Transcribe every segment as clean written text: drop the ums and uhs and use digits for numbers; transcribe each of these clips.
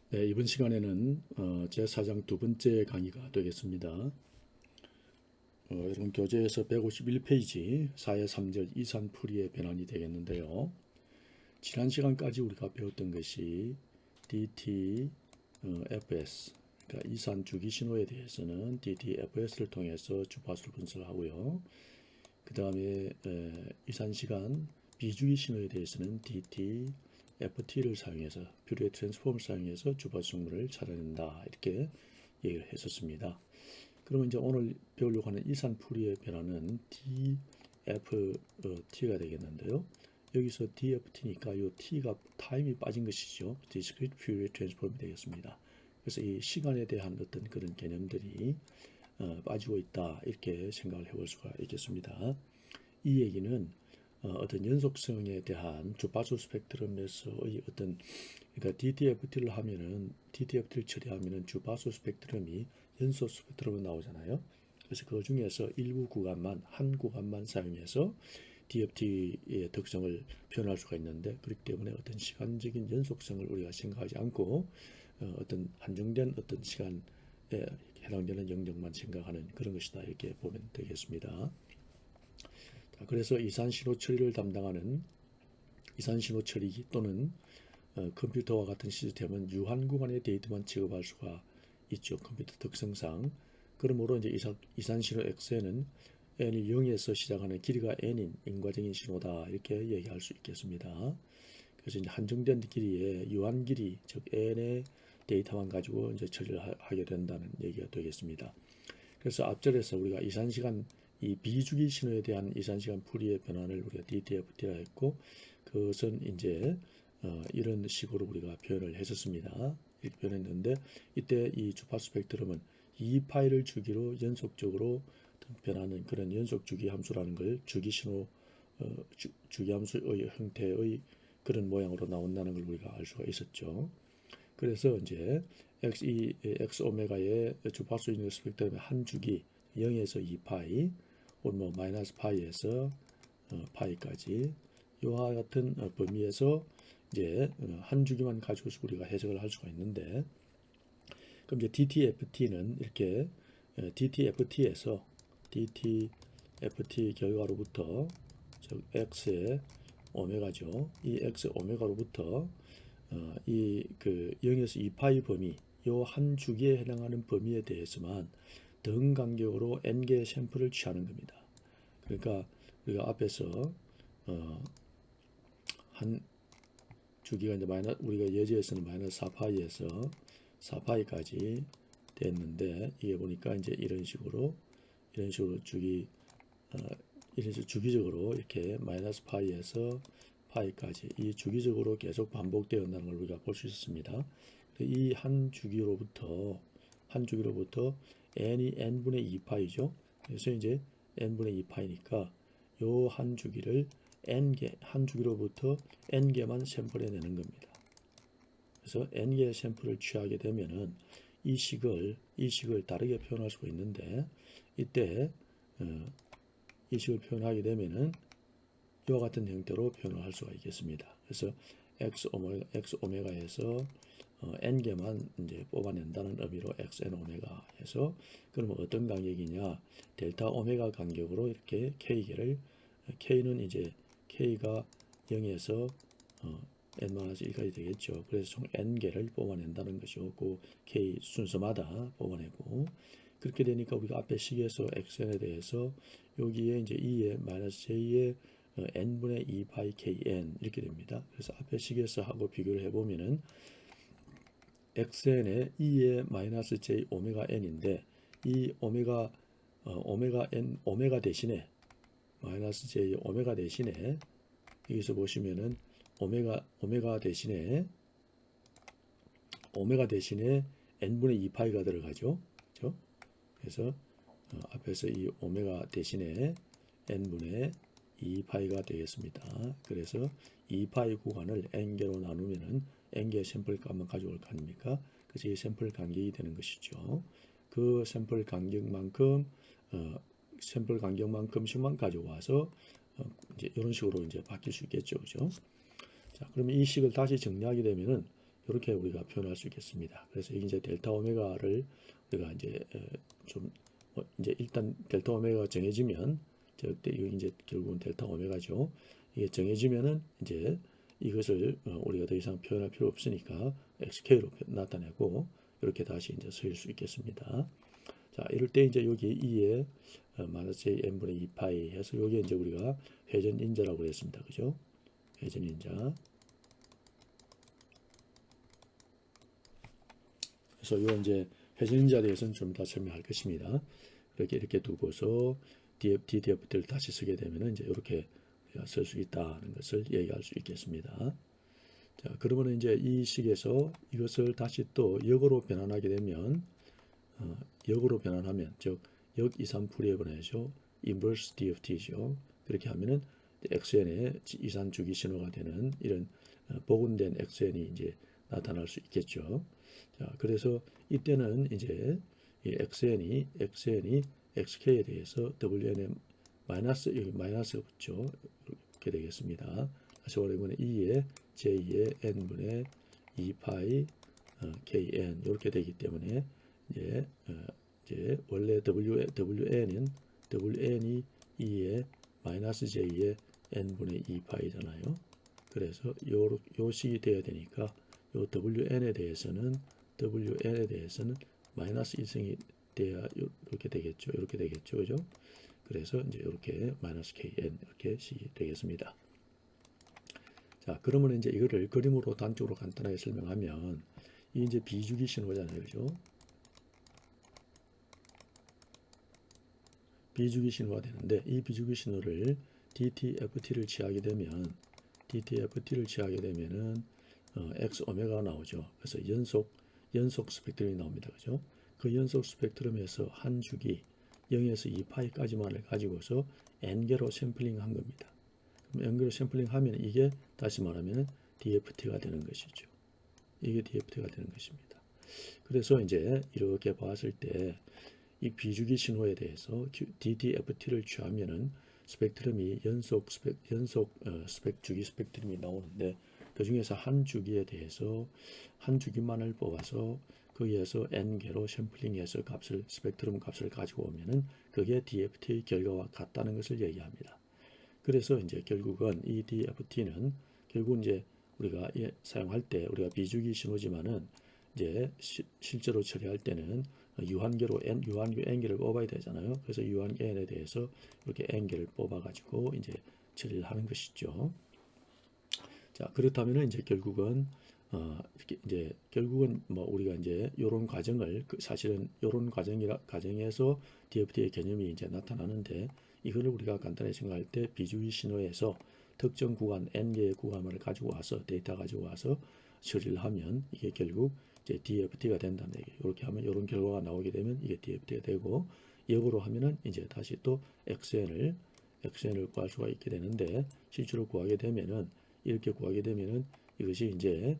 네, 이번 시간에는 제 4장 두 번째 강의가 되겠습니다. 여러분 교재에서 151페이지 4의 3절 이산풀이의 변환이 되겠는데요. 지난 시간까지 우리가 배웠던 것이 DT, FS, 그러니까 이산 주기 신호에 대해서는 DT, FS를 통해서 주파수를 분석하고요. 그 다음에 이산 시간 비주기 신호에 대해서는 DT, FT를 사용해서 퓨리에 트랜스폼을 사용해서 주파수 정보를 찾아낸다 이렇게 얘기를 했었습니다. 그러면 이제 오늘 배우려고 하는 이산 퓨리의 변화는 DFT가 되겠는데요. 여기서 DFT니까 이 T가 타임이 빠진 것이죠. Discrete Fourier Transform이 되겠습니다. 그래서 이 시간에 대한 어떤 그런 개념들이 빠지고 있다 이렇게 생각을 해볼 수가 있겠습니다. 이 얘기는 어떤 연속성에 대한 주파수 스펙트럼에서의 어떤 그러니까 DTFT를 처리하면은 주파수 스펙트럼이 연속 스펙트럼으로 나오잖아요. 그래서 그 중에서 일부 구간만 한 구간만 사용해서 DFT의 특성을 표현할 수가 있는데 그렇기 때문에 어떤 시간적인 연속성을 우리가 생각하지 않고 어떤 한정된 어떤 시간에 해당되는 영역만 생각하는 그런 것이다 이렇게 보면 되겠습니다. 그래서 이산신호 처리를 담당하는 이산신호 처리기 또는 컴퓨터와 같은 시스템은 유한 구간의 데이터만 취급할 수가 있죠. 컴퓨터 특성상. 그러므로 이제 이산신호 X에는 n이 0에서 시작하는 길이가 n인 인과적인 신호다 이렇게 얘기할 수 있겠습니다. 그래서 이제 한정된 길이의 유한 길이 즉 n의 데이터만 가지고 이제 처리를 하게 된다는 얘기가 되겠습니다. 그래서 앞절에서 우리가 이산시간 이 비주기 신호에 대한 이산시간 풀이의 변환을 우리가 DTFT라 했고 그것은 이제 이런 식으로 우리가 표현을 했었습니다. 이렇게 표현했는데 이때 이 주파수 스펙트럼은 2파이를 주기로 연속적으로 변하는 그런 연속 주기 함수라는 걸 주기 신호 주기 함수의 형태의 그런 모양으로 나온다는 걸 우리가 알 수가 있었죠. 그래서 이제 x 오메가의 주파수 있는 스펙트럼의 한 주기 0에서 2파이 혹은 뭐 마이너스 파이에서 파이까지 이와 같은 범위에서 이제 한 주기만 가지고서 우리가 해석을 할 수가 있는데 그럼 이제 DTFT는 이렇게 DTFT에서 DTFT 결과로부터 즉 X의 오메가죠. 이 X 오메가로부터 이 그 0에서 2파이 범위 요 한 주기에 해당하는 범위에 대해서만 등 간격으로 n개의 샘플을 취하는 겁니다. 그러니까 우리가 앞에서 한 주기가 이제 우리가 예제에서는 마이너스 4파이에서 4파이까지 됐는데 이게 보니까 이제 이런 식으로 주기 이런 식으로 주기적으로 이렇게 마이너스 파이에서 파이까지 이 주기적으로 계속 반복되어온다는 걸 우리가 볼 수 있습니다. 이 한 주기로부터 n이 n분의 2파이죠. 그래서 이제 n분의 2파이니까 요 한 주기를 한 주기로부터 n개만 샘플해내는 겁니다. 그래서 n개의 샘플을 취하게 되면은 이 식을 다르게 표현할 수가 있는데 이때 이 식을 표현하게 되면은 이와 같은 형태로 표현을 할 수가 있겠습니다. 그래서 x 오메가에서 n개만 이제 뽑아낸다는 의미로 xn 오메가 해서 그러면 어떤 간격이냐 델타 오메가 간격으로 이렇게 k개를 k는 이제 k가 0에서 n-1까지 되겠죠. 그래서 총 n개를 뽑아낸다는 것이고 그 k 순서마다 뽑아내고 그렇게 되니까 우리가 앞에 식에서 xn에 대해서 여기에 이제 2의 마이너스 j의 n분의 2파이 kn 이렇게 됩니다. 그래서 앞에 식에서 하고 비교를 해보면은 xn의 2의 마이너스 j 오메가 n인데 이 오메가 n 오메가 대신에 마이너스 j 오메가 대신에 여기서 보시면은 오메가 대신에 n분의 2파이가 들어가죠. 그렇죠? 그래서 앞에서 이 오메가 대신에 n분의 2파이가 되겠습니다. 그래서 2파이 구간을 n개로 나누면은 n개 샘플 값만 가져올 거 아닙니까? 그래서 이 샘플 간격이 되는 것이죠. 그 샘플 간격만큼씩만 가져와서 이제 이런 식으로 이제 바뀔 수 있겠죠. 그죠? 자, 그러면 이 식을 다시 정리하게 되면은 이렇게 우리가 표현할 수 있겠습니다. 그래서 이제 델타 오메가를 우리가 이제 좀 이제 일단 델타 오메가가 정해지면 저때 이거 이제 결국은 델타 오메가죠. 이게 정해지면은 이제 이것을 우리가 더 이상 표현할 필요 없으니까 xk로 나타내고 이렇게 다시 이제 쓰일 수 있겠습니다. 자, 이럴 때 이제 여기 2에 마이너스 n분의 2파이 해서 여기 이제 우리가 회전인자라고 했습니다. 그죠? 회전인자. 그래서 요 이제 회전인자에 대해서는 좀 더 설명할 것입니다. 이렇게 두고서 DFT를 다시 쓰게 되면 이제 이렇게 쓸 수 있다는 것을 얘기할 수 있겠습니다. 자, 그러면 이제 이 식에서 이것을 다시 또 역으로 변환하게 되면 역으로 변환하면 즉 역 이산풀이의 변화죠. 인버스 DFT죠. 그렇게 하면은 XN의 이산 주기 신호가 되는 이런 복원된 XN이 이제 나타날 수 있겠죠. 자, 그래서 이때는 이제 이 XN이 XK에 대해서 WN의 마이너스 여기 마이너스 붙죠. 이렇게 되겠습니다. 다시 말하면 2의 J의 n분의 2파이 KN 이렇게 되기 때문에 이제 원래 WN이 2의 마이너스 J의 n분의 2파이잖아요. 그래서 요 식이 되어야 되니까 요 WN에 대해서는 마이너스 1승이 돼야 이렇게 되겠죠. 이렇게 되겠죠. 그죠? 그래서 이제 이렇게 마이너스 KN 이렇게 식이 되겠습니다. 자, 그러면 이제 이거를 그림으로 단적으로 간단하게 설명하면 이 이제 비주기 신호잖아요. 그죠? 비주기 신호가 되는데 이 비주기 신호를 DTFT를 취하게 되면은 X 오메가가 나오죠. 그래서 연속 스펙트럼이 나옵니다. 그죠? 그 연속 스펙트럼에서 한 주기 0에서 2파이까지만을 가지고서 n개로 샘플링 한 겁니다. 그럼 n개로 샘플링 하면 이게 다시 말하면 DFT가 되는 것이죠. 이게 DFT가 되는 것입니다. 그래서 이제 이렇게 봤을 때 이 비주기 신호에 대해서 DTFT를 취하면은 스펙트럼이 연속 주기 스펙트럼이 나오는데 그 중에서 한 주기에 대해서 한 주기만을 뽑아서 거기에서 n개로 샘플링해서 스펙트럼 값을 가지고 오면은 그게 DFT의 결과와 같다는 것을 얘기합니다. 그래서 이제 결국은 이 DFT는 결국 이제 우리가 사용할 때 우리가 비주기 신호지만은 이제 실제로 처리할 때는 유한계로 유한계 n개를 뽑아야 되잖아요. 그래서 유한계 n에 대해서 이렇게 n개를 뽑아가지고 이제 처리를 하는 것이죠. 자, 그렇다면은 이제 결국은 뭐 우리가 이제 요런 과정을 사실은 요런 과정에서 DFT의 개념이 이제 나타나는데 이거를 우리가 간단히 생각할 때 비주기 신호에서 특정 구간 n개의 구간을 가지고 와서 데이터 가지고 와서 처리를 하면 이게 결국 이제 DFT가 된다는 얘기예요. 이렇게 하면 이런 결과가 나오게 되면 이게 DFT가 되고 역으로 하면은 이제 다시 또 XN을 구할 수가 있게 되는데 실제로 구하게 되면은 이렇게 구하게 되면은 이것이 이제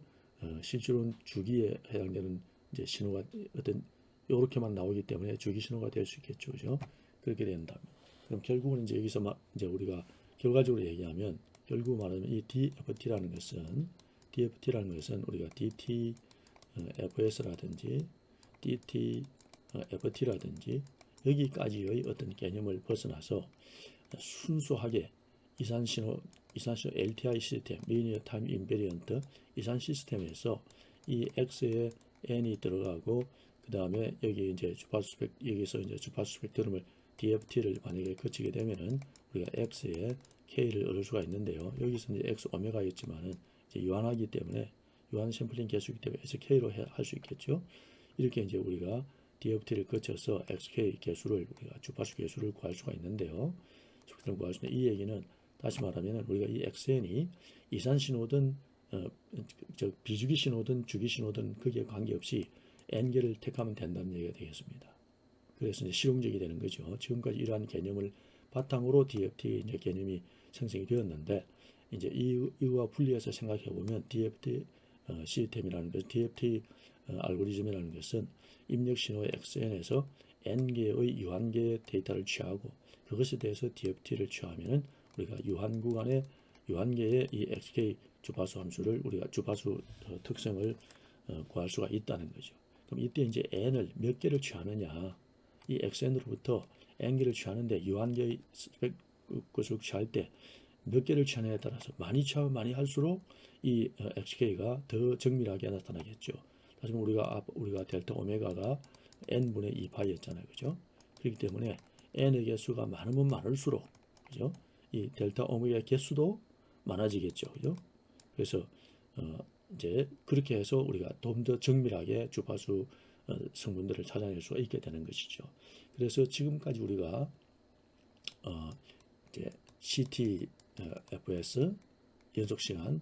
실제로는 주기에 해당되는 이제 신호가 어떤 이렇게만 나오기 때문에 주기 신호가 될 수 있겠죠, 그죠? 그렇게 된다면 그럼 결국은 이제 여기서 이제 우리가 결과적으로 얘기하면 결국 말하면 이 DFT라는 것은 우리가 DT FS라든지 DT FT라든지 여기까지의 어떤 개념을 벗어나서 순수하게 이산신호 LTI 시스템, 리니어 타임 인베리언트 이산 시스템에서 이 X에 N이 들어가고 그 다음에 여기 이제 여기서 이제 주파수 스펙트럼을 DFT를 만약에 거치게 되면은 우리가 X에 K를 얻을 수가 있는데요. 여기서 이제 X 오메가였지만은 이제 유한하기 때문에 유한 샘플링 개수이기 때문에 SK로 할 수 있겠죠. 이렇게 이제 우리가 DFT를 거쳐서 XK 개수를 우리가 주파수 개수를 구할 수가 있는데요. 스펙트럼 구할 수 있는 이 얘기는 다시 말하면 우리가 이 XN이 이산 신호든 비주기 신호든 주기 신호든 거기에 관계없이 n개를 택하면 된다는 얘기가 되겠습니다. 그래서 이제 실용적이 되는 거죠. 지금까지 이러한 개념을 바탕으로 DFT 이제 개념이 생성이 되었는데 이제 이와 분리해서 생각해 보면 DFT 시스템이라는 것, DFT 알고리즘이라는 것은 입력 신호의 XN에서 n개의 유한계의 데이터를 취하고 그것에 대해서 DFT를 취하면은 우리가 유한계의 이 XK 주파수 함수를 우리가 주파수 특성을 구할 수가 있다는 거죠. 그럼 이때 이제 n을 몇 개를 취하느냐, 이 xn으로부터 n 개를 취하는데 유한계의 스펙 것을 취할 때 몇 개를 취하느냐에 따라서 많이 취하면 많이 할수록 이 xk가 더 정밀하게 나타나겠죠. 다시 말하면 우리가 델타 오메가가 n분의 2파이였잖아요, 그죠? 그렇기 때문에 n의 개수가 많으면 많을수록, 그죠? 이 델타 오메가의 개수도 많아지겠죠, 그죠? 그래서 이제 그렇게 해서 우리가 좀 더 정밀하게 주파수 성분들을 찾아낼 수가 있게 되는 것이죠. 그래서 지금까지 우리가 이제 CT-FS 연속 시간,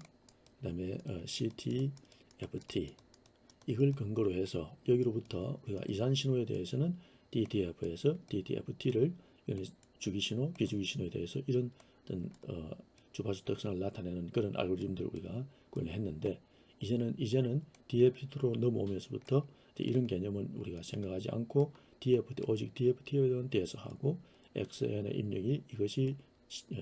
그다음에 CT-FT 이걸 근거로 해서 여기로부터 우리가 이산 신호에 대해서는 DTF에서 DTFT를 주기 신호, 비주기 신호에 대해서 이런 어떤 주파수 특성을 나타내는 그런 알고리즘들을 우리가 구현을 했는데 이제는 DFT로 넘어오면서부터 이런 개념은 우리가 생각하지 않고 DFT 오직 DFT에 대한 대해서하고 XN의 입력이 이것이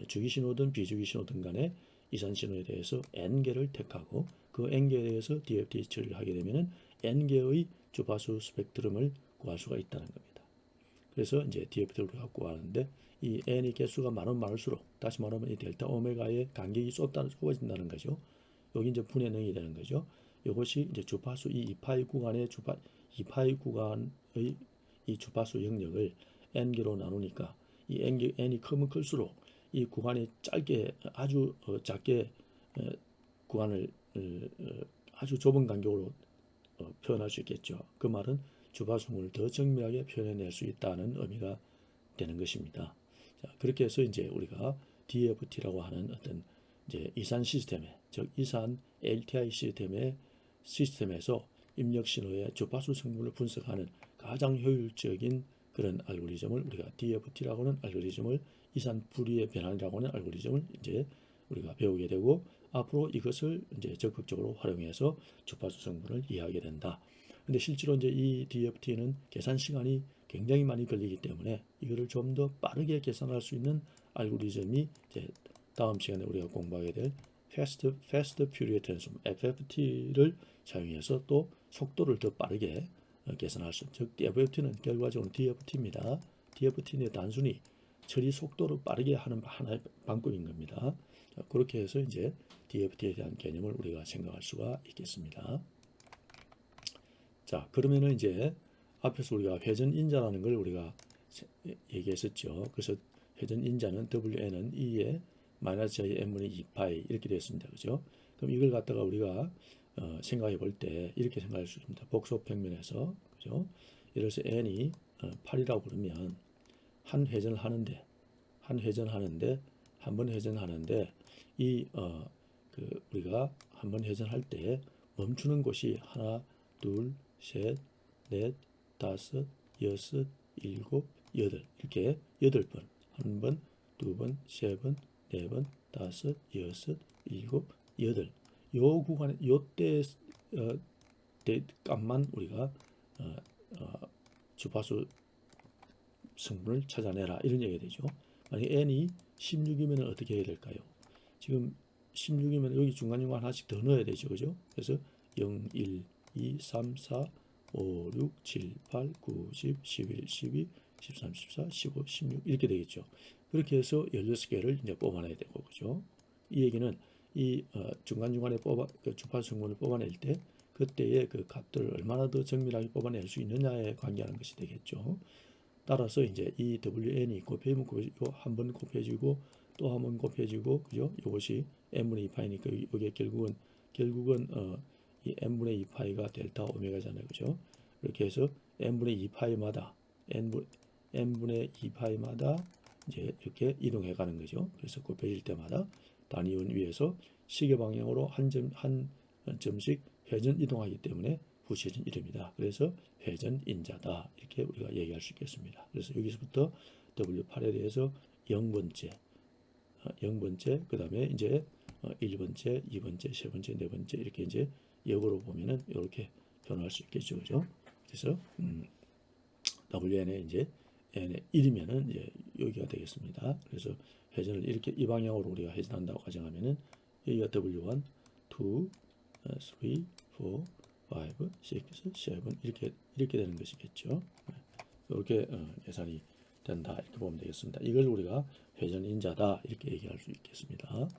주기 신호든 비주기 신호든 간에 이산 신호에 대해서 n개를 택하고 그 n개에 대해서 DFT 처리를 하게 되면은 n개의 주파수 스펙트럼을 구할 수가 있다는 겁니다. 그래서 이제 DFT를 우리가 구하는데 이 n의 개수가 많으면 많을수록 다시 말하면 이 델타 오메가의 간격이 좁아진다는 거죠. 여기 이제 분의 능이 되는 거죠. 이것이 이제 주파수 이 2파이 구간의 2파이 구간의 이 주파수 영역을 n개로 나누니까 이 n이 크면 클수록 이 구간이 짧게 아주 작게 구간을 아주 좁은 간격으로 표현할 수 있겠죠. 그 말은 주파수를 더 정밀하게 표현해낼 수 있다는 의미가 되는 것입니다. 자, 그렇게 해서 이제 우리가 DFT라고 하는 어떤 이제 이산 시스템에, 즉 이산 LTI 시스템에서 입력 신호의 주파수 성분을 분석하는 가장 효율적인 그런 알고리즘을 우리가 DFT라고 하는 알고리즘을 이산 불이의 변환이라고 하는 알고리즘을 이제 우리가 배우게 되고 앞으로 이것을 이제 적극적으로 활용해서 주파수 성분을 이해하게 된다. 근데 실제로 이제 이 DFT는 계산 시간이 굉장히 많이 걸리기 때문에 이거를 좀 더 빠르게 계산할 수 있는 알고리즘이 이제 다음 시간에 우리가 공부하게 될 Fast Fourier Transform FFT를 사용해서 또 속도를 더 빠르게 계산할 수 있죠. 즉 FFT는 결과적으로 DFT입니다. DFT는 단순히 처리 속도를 빠르게 하는 하나의 방법인 겁니다. 자, 그렇게 해서 이제 DFT에 대한 개념을 우리가 생각할 수가 있겠습니다. 자, 그러면은 이제 앞에서 우리가 회전 인자라는 걸 우리가 얘기했었죠. 그래서 회전 인자는 WN은 2의 마이너스 J n분의 2파이 이렇게 되었습니다. 그죠? 그럼 이걸 갖다가 우리가 생각해 볼 때 이렇게 생각할 수 있습니다. 복소 평면에서 그죠? 예를 들어서 n이 8이라고 그러면 한 회전을 하는데 한 번 회전하는데 이 우리가 한 번 회전할 때 멈추는 곳이 하나, 둘, 셋, 넷, 다섯, 여섯, 일곱, 여덟 이렇게 8번 한 번, 두 번, 세 번, 네 번, 다섯, 여섯, 일곱, 여덟 요 구간에 요때 값만 우리가 주파수 성분을 찾아내라 이런 얘기가 되죠. 만약 n이 16이면 어떻게 해야 될까요? 지금 16이면 여기 중간중간 하나씩 더 넣어야 되죠. 그죠? 그래서 0, 1, 2, 3, 4, 5, 6, 7, 8, 9, 10, 11, 12, 13, 14, 15, 16 이렇게 되겠죠. 그렇게 해서 16개를 이제 뽑아내야 되고 그죠? 이 얘기는 이 중간중간에 그 주파수 성분을 뽑아낼 때 그때의 그 값들을 얼마나 더 정밀하게 뽑아낼 수 있느냐에 관계하는 것이 되겠죠. 따라서 이제 이 WN이 곱해지면 곱해지고 한 번 곱해지고 또 한 번 곱해지고 그죠? 이것이 n분의 2파이니까 이게 결국은 이 n분의 2파이가 델타 오메가잖아요. 그죠? 이렇게 해서 n분의 2파이마다 n분의 2파이마다 이제 이렇게 이동해 가는 거죠. 그래서 곱해질 때마다 단위원 위에서 시계 방향으로 한 점씩 회전 이동하기 때문에 붙여진 이름이다. 그래서 회전 인자다. 이렇게 우리가 얘기할 수 있겠습니다. 그래서 여기서부터 W8에 대해서 0번째, 그 다음에 이제 1번째, 2번째, 3번째, 4번째 이렇게 이제 역으로 보면은 이렇게 변화할 수 있겠죠. 그죠? 그래서 WN에 이제 N의 1이면은 이제 여기가 되겠습니다. 그래서 회전을 이렇게 이 방향으로 우리가 회전한다고 가정하면은 여기가 W1, 2, 3, 4, 5, 5, 6, 7 이렇게 되는 것이겠죠. 이렇게 계산이 된다 이렇게 보면 되겠습니다. 이걸 우리가 회전인자다 이렇게 얘기할 수 있겠습니다.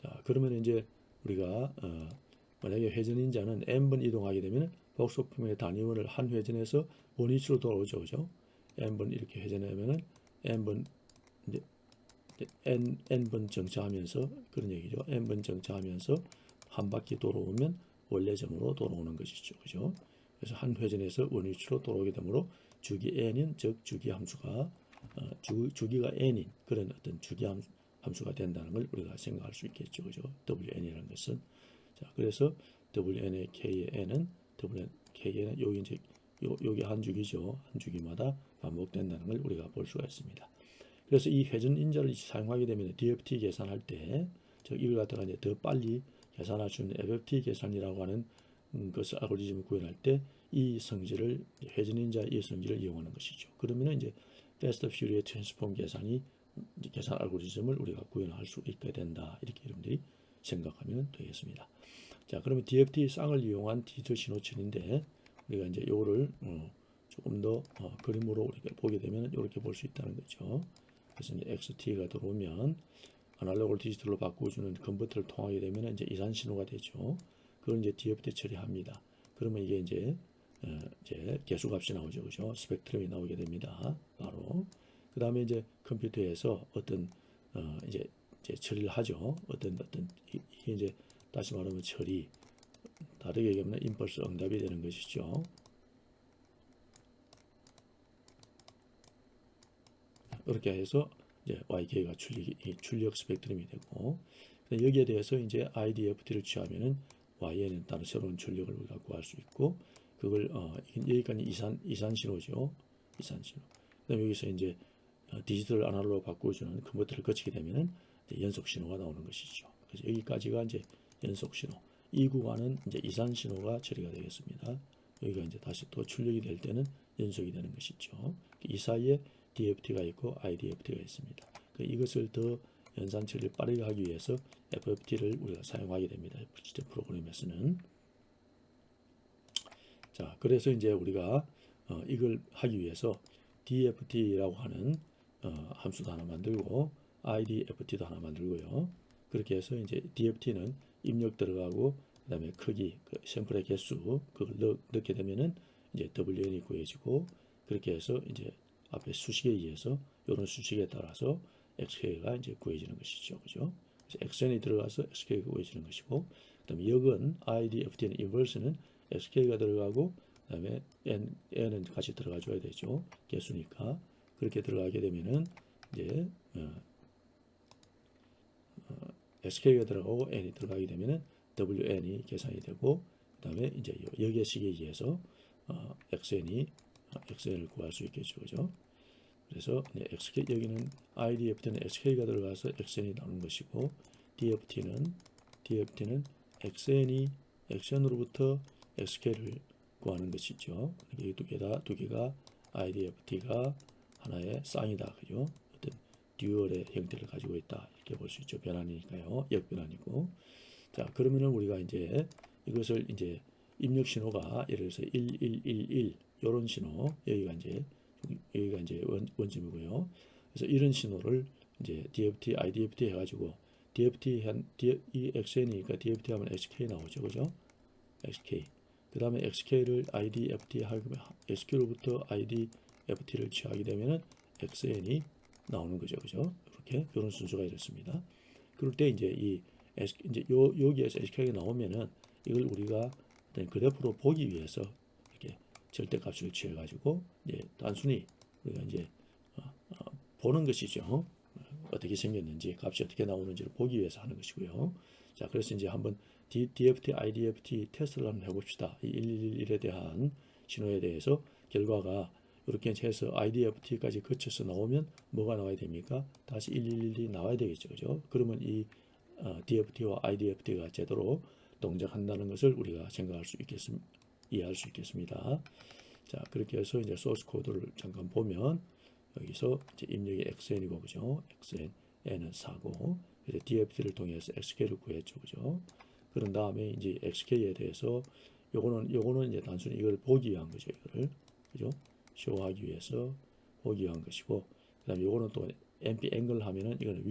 자, 그러면 이제 우리가 만약에 회전인자는 n번 이동하게 되면 복속품의 단위원을 한 회전에서 원위치로 돌아오죠, 그죠? n번 이렇게 회전하면은 n번 이제 n번 정차하면서 그런 얘기죠. n번 정차하면서 한 바퀴 돌아오면 원래점으로 돌아오는 것이죠, 그죠? 그래서 한 회전에서 원위치로 돌아오게 되므로 주기 n인 즉 주기 함수가 주기가 n인 그런 어떤 주기 함수가 된다는 걸 우리가 생각할 수 있겠죠, 그죠? wn이라는 것은 자 그래서 wn의 k의 n은 k는 여기 이제 여기 한 주기죠, 한 주기마다 반복된다는 걸 우리가 볼 수가 있습니다. 그래서 이 회전 인자를 사용하게 되면 DFT 계산할 때 즉 이걸 갖다가 이제 더 빨리 계산할 수 있는 FFT 계산이라고 하는 것을 알고리즘을 구현할 때 이 성질을 회전 인자의 이 성질을 이용하는 것이죠. 그러면 이제 패스트 퓨리에 트랜스폼 계산이 계산 알고리즘을 우리가 구현할 수 있게 된다 이렇게 여러분들이 생각하면 되겠습니다. 자 그러면 DFT 쌍을 이용한 디지털 신호체인데 우리가 이제 요거를 조금 더 그림으로 우리가 보게 되면 이렇게 볼 수 있다는 거죠. 그래서 이제 XT가 들어오면 아날로그를 디지털로 바꿔주는 컨버터를 통하게 되면 이제 이산 신호가 되죠. 그걸 이제 DFT 처리합니다. 그러면 이게 이제 개수값이 나오죠, 그죠? 스펙트럼이 나오게 됩니다. 바로 그 다음에 이제 컴퓨터에서 어떤 이제 처리를 하죠. 어떤 이게 이제 다시 말하면 처리 다르게 얘기하면 임펄스 응답이 되는 것이죠. 이렇게 해서 이제 YK가 출력 스펙트럼이 되고 여기에 대해서 이제 IDFT를 취하면은 YN은 다른 새로운 출력을 우리가 구할 수 있고 그걸 여기까지 이산 신호죠. 이산 신호. 그다음에 여기서 이제 디지털 아날로그로 바꿔주는 컨버터를 거치게 되면은 연속 신호가 나오는 것이죠. 그래서 여기까지가 이제 연속 신호. 이 구간은 이제 이산 신호가 처리가 되겠습니다. 여기가 이제 다시 또 출력이 될 때는 연속이 되는 것이죠. 이 사이에 DFT가 있고 IDFT가 있습니다. 이것을 더 연산 처리를 빠르게 하기 위해서 FFT를 우리가 사용하게 됩니다. 시스템 프로그램에서는. 자, 그래서 이제 우리가 이걸 하기 위해서 DFT라고 하는 함수도 하나 만들고 IDFT도 하나 만들고요. 그렇게 해서 이제 DFT는 입력 들어가고 그다음에 크기, 샘플의 개수 그걸 넣게 되면은 이제 WN이 구해지고 그렇게 해서 이제 앞에 수식에 의해서 이런 수식에 따라서 XK가 이제 구해지는 것이죠, 그죠? 그래서 XN이 들어가서 XK가 구해지는 것이고, 그다음에 역은 IDFT는 인버스는 XK가 들어가고, 그다음에 N은 같이 들어가줘야 되죠, 개수니까. 그렇게 들어가게 되면은 이제 SK가 들어가고 N이 들어가게 되면은 WN이 계산이 되고, 그다음에 이제 역의식에 의해서 XN을 구할 수 있겠죠, 그죠? 그래서 XK 여기는 IDFT는 XK가 들어가서 XN이 나오는 것이고 DFT는 XN으로부터 XK를 구하는 것이죠. 이 두 개가 IDFT가 하나의 쌍이다, 그죠? 어떤 듀얼의 형태를 가지고 있다 이렇게 볼 수 있죠. 변환이니까요, 역변환이고. 자 그러면은 우리가 이제 이것을 이제 입력 신호가 예를 들어서 1111 이런 신호 여기가 이제 원점이고요. 그래서 이런 신호를 이제 DFT, IDFT 해가지고 이 XN이니까 DFT 하면 XK 나오죠, 그죠? XK. 그 다음에 XK를 IDFT 하면 SQ로부터 IDFT를 취하게 되면은 XN이 나오는 거죠, 그죠? 이렇게 이런 순서가 이렇습니다. 그럴 때 이제 여기에서 SK가 나오면은 이걸 우리가 그래프로 보기 위해서 이렇게 절대값을 취해가지고 이제 단순히 우리가 이제 보는 것이죠. 어떻게 생겼는지 값이 어떻게 나오는지를 보기 위해서 하는 것이고요. 자, 그래서 이제 한번 DFT, IDFT 테스트를 한번 해봅시다. 이 111에 대한 신호에 대해서 결과가 이렇게 해서 IDFT까지 거쳐서 나오면 뭐가 나와야 됩니까? 다시 111이 나와야 되겠죠, 그죠? 그러면 이 DFT와 IDFT가 제대로 동작한다는 것을 우리가 생각할 수 있겠습니다. 이해할 수 있겠습니다. 자, 그렇게 해서 이제 소스 코드를 잠깐 보면 여기서 이제 입력이 XN이고, 그죠? N은 4고, 이제 DFT를 통해서 XK를 구했죠, 그죠? 그런 다음에 이제 XK에 대해서 요거는 이제 단순히 이걸 보기 위한 거죠. 이거를 그죠? 쇼하기 위해서 보기 위한 것이고, 그다음에 요거는 또 NP 앵글 하면은 이거는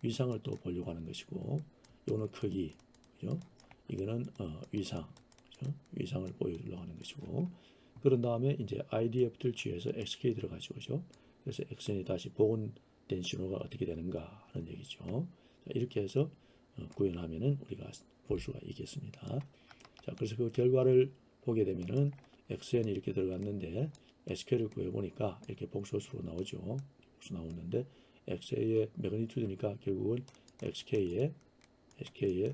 위상을 또 보려고 하는 것이고, 요거는 크기, 그죠? 이거는 위상, 그죠? 위상을 보여주려고 하는 것이고, 그런 다음에 이제 IDF를 취해서 XK 들어가죠, 그죠? 그래서 XN이 다시 복원된 신호가 어떻게 되는가 하는 얘기죠. 자, 이렇게 해서 구현하면은 우리가 볼 수가 있겠습니다. 자, 그래서 그 결과를 보게 되면은 XN이 이렇게 들어갔는데 SK를 구해보니까 이렇게 복소수로 나오죠. 복수 나오는데 XA의 매그니튜드니까 결국은 SK의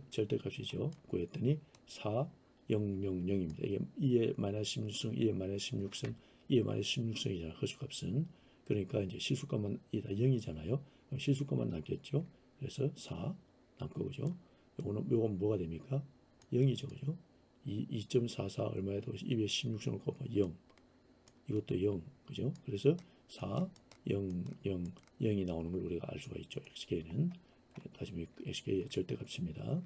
절대값이죠. 구했더니 4, 0, 0, 0입니다. 이게 2의 마이너스 16승, 2의 마이너스 16승, 2의 마이너스 16승이잖아요. 허수값은. 그러니까 이제 실수값만 이다 0이잖아요. 그럼 실수값만 남겠죠. 그래서 4 남고, 그죠? 요건 뭐가 됩니까? 0이죠, 그죠? 2.44 얼마에도 2의 16승을 곱하면 0. 이것도 0, 그죠? 그래서 4, 0, 0, 0이 나오는 걸 우리가 알 수가 있죠. XK는. 다시 XK의 절대값입니다.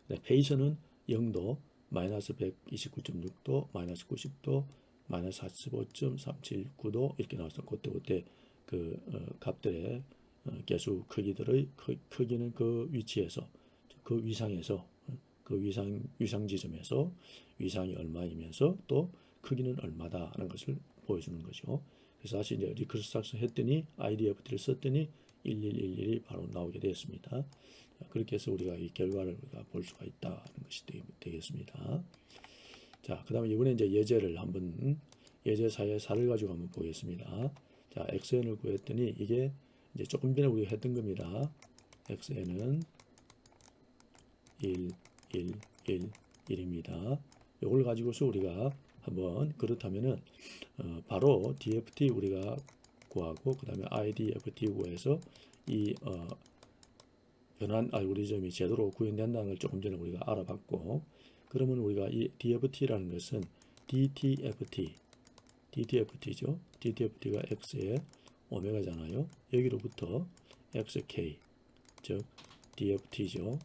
네, 페이서는 0도, 마이너스 129.6도, 마이너스 90도, 마이너스 45.379도 이렇게 나와서 그때 그 값들의 개수 크기들의 크기는 그 위치에서, 그 위상에서, 그 위상 지점에서 위상이 얼마이면서 또 크기는 얼마다 하는 것을 보여주는 거죠. 그래서 다시 이제 리커스트럭스 했더니 IDFT를 썼더니 1111이 바로 나오게 되었습니다. 그렇게 해서 우리가 이 결과를 우리가 볼 수가 있다는 것이 되겠습니다. 자, 그 다음에 이번에 이제 예제를 한번, 예제 4의 4를 가지고 한번 보겠습니다. 자, XN을 구했더니 이게 이제 조금 전에 우리가 했던 겁니다. XN은 1, 1, 1, 1입니다. 이걸 가지고서 우리가 한번 그렇다면은 바로 DFT 우리가 구하고 그 다음에 IDFT 구해서 이 변환 알고리즘이 제대로 구현된다는 걸 조금 전에 우리가 알아봤고, 그러면 우리가 이 DFT라는 것은 DTFT죠. DTFT가 X의 오메가잖아요. 여기로부터 XK, 즉 DFT죠.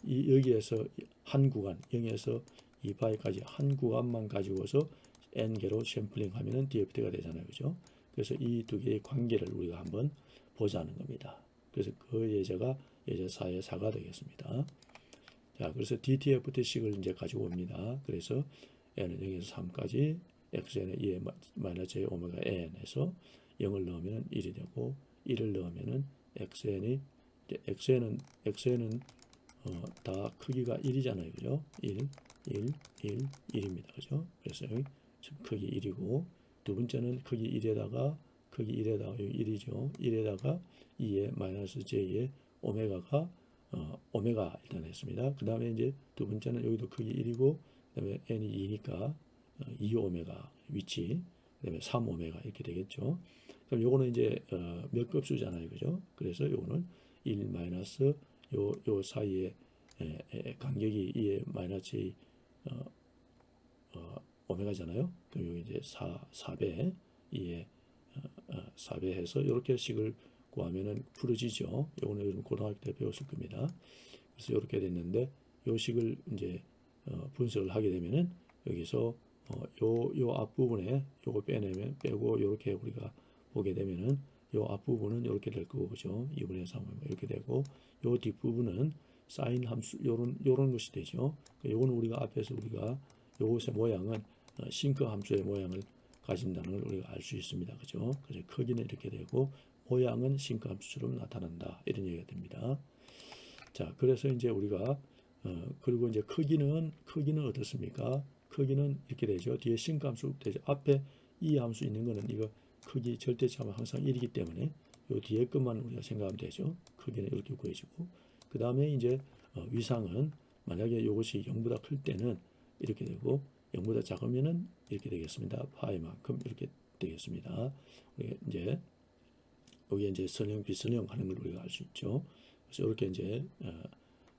여기에서 한 구간, 0에서 2파이까지 한 구간만 가지고서 n개로 샘플링 하면은 DFT가 되잖아요. 그죠? 그래서 이 두 개의 관계를 우리가 한번 보자는 겁니다. 그래서 그 예제가 예제 4의 4가 되겠습니다. 자, 그래서 DTFT식을 이제 가지고 옵니다. 그래서 n은 0에서 3까지, xn은 2의 마이너스 j 오메가 n에서 0을 넣으면 1이 되고, 1을 넣으면은 xn은 다 크기가 1이잖아요. 그죠? 1, 1, 1, 1입니다. 그죠? 그래서 여기 크기 1이고, 두 번째는 크기 1에다가, 크기 1에다가 여기 1이죠. 1에다가 2의 마이너스 j의 오메가가, 오메가 일단 했습니다. 그 다음에 이제 두 번째는 여기도 크기 1이고, 그 다음에 n이 2니까 2오메가 위치, 그 다음에 3오메가 이렇게 되겠죠. 그럼 요거는 이제 몇 급수잖아요. 그죠? 그래서 요거는 1 마이너스 요 사이에 간격이 2의 마이너스 오메가잖아요. 그럼 여기 이제 4배 2의 4배 해서 이렇게 식을 구하면은 풀어지죠. 요거는 요즘 고등학교 때 배웠을 겁니다. 그래서 이렇게 됐는데 요 식을 이제 분석을 하게 되면은 여기서 요 앞부분에 요거 빼고 이렇게 우리가 보게 되면은 요 앞부분은 이렇게 될 거고, 그죠? 2분의 3 이렇게 되고, 요 뒷부분은 사인 함수 요런 것이 되죠. 요거는 우리가 앞에서 우리가 요것의 모양은 싱크 함수의 모양을 가진다는 걸 우리가 알 수 있습니다. 그죠? 그래서 크기는 이렇게 되고 모양은 싱크 함수처럼 나타난다. 이런 얘기가 됩니다. 자, 그래서 이제 우리가 그리고 이제 크기는 어떻습니까? 크기는 이렇게 되죠. 뒤에 싱크 함수 되죠. 앞에 이 함수 있는 거는 이거 크기 절대값은 항상 1이기 때문에 요 뒤에 것만 우리가 생각하면 되죠. 크기는 이렇게 구해지고, 그 다음에 이제 위상은 만약에 이것이 0보다 클 때는 이렇게 되고 0보다 작으면은 이렇게 되겠습니다. 파이만큼 이렇게 되겠습니다. 이제 여기 이제 선형 비선형 하는 걸 우리가 알 수 있죠. 그래서 이렇게 이제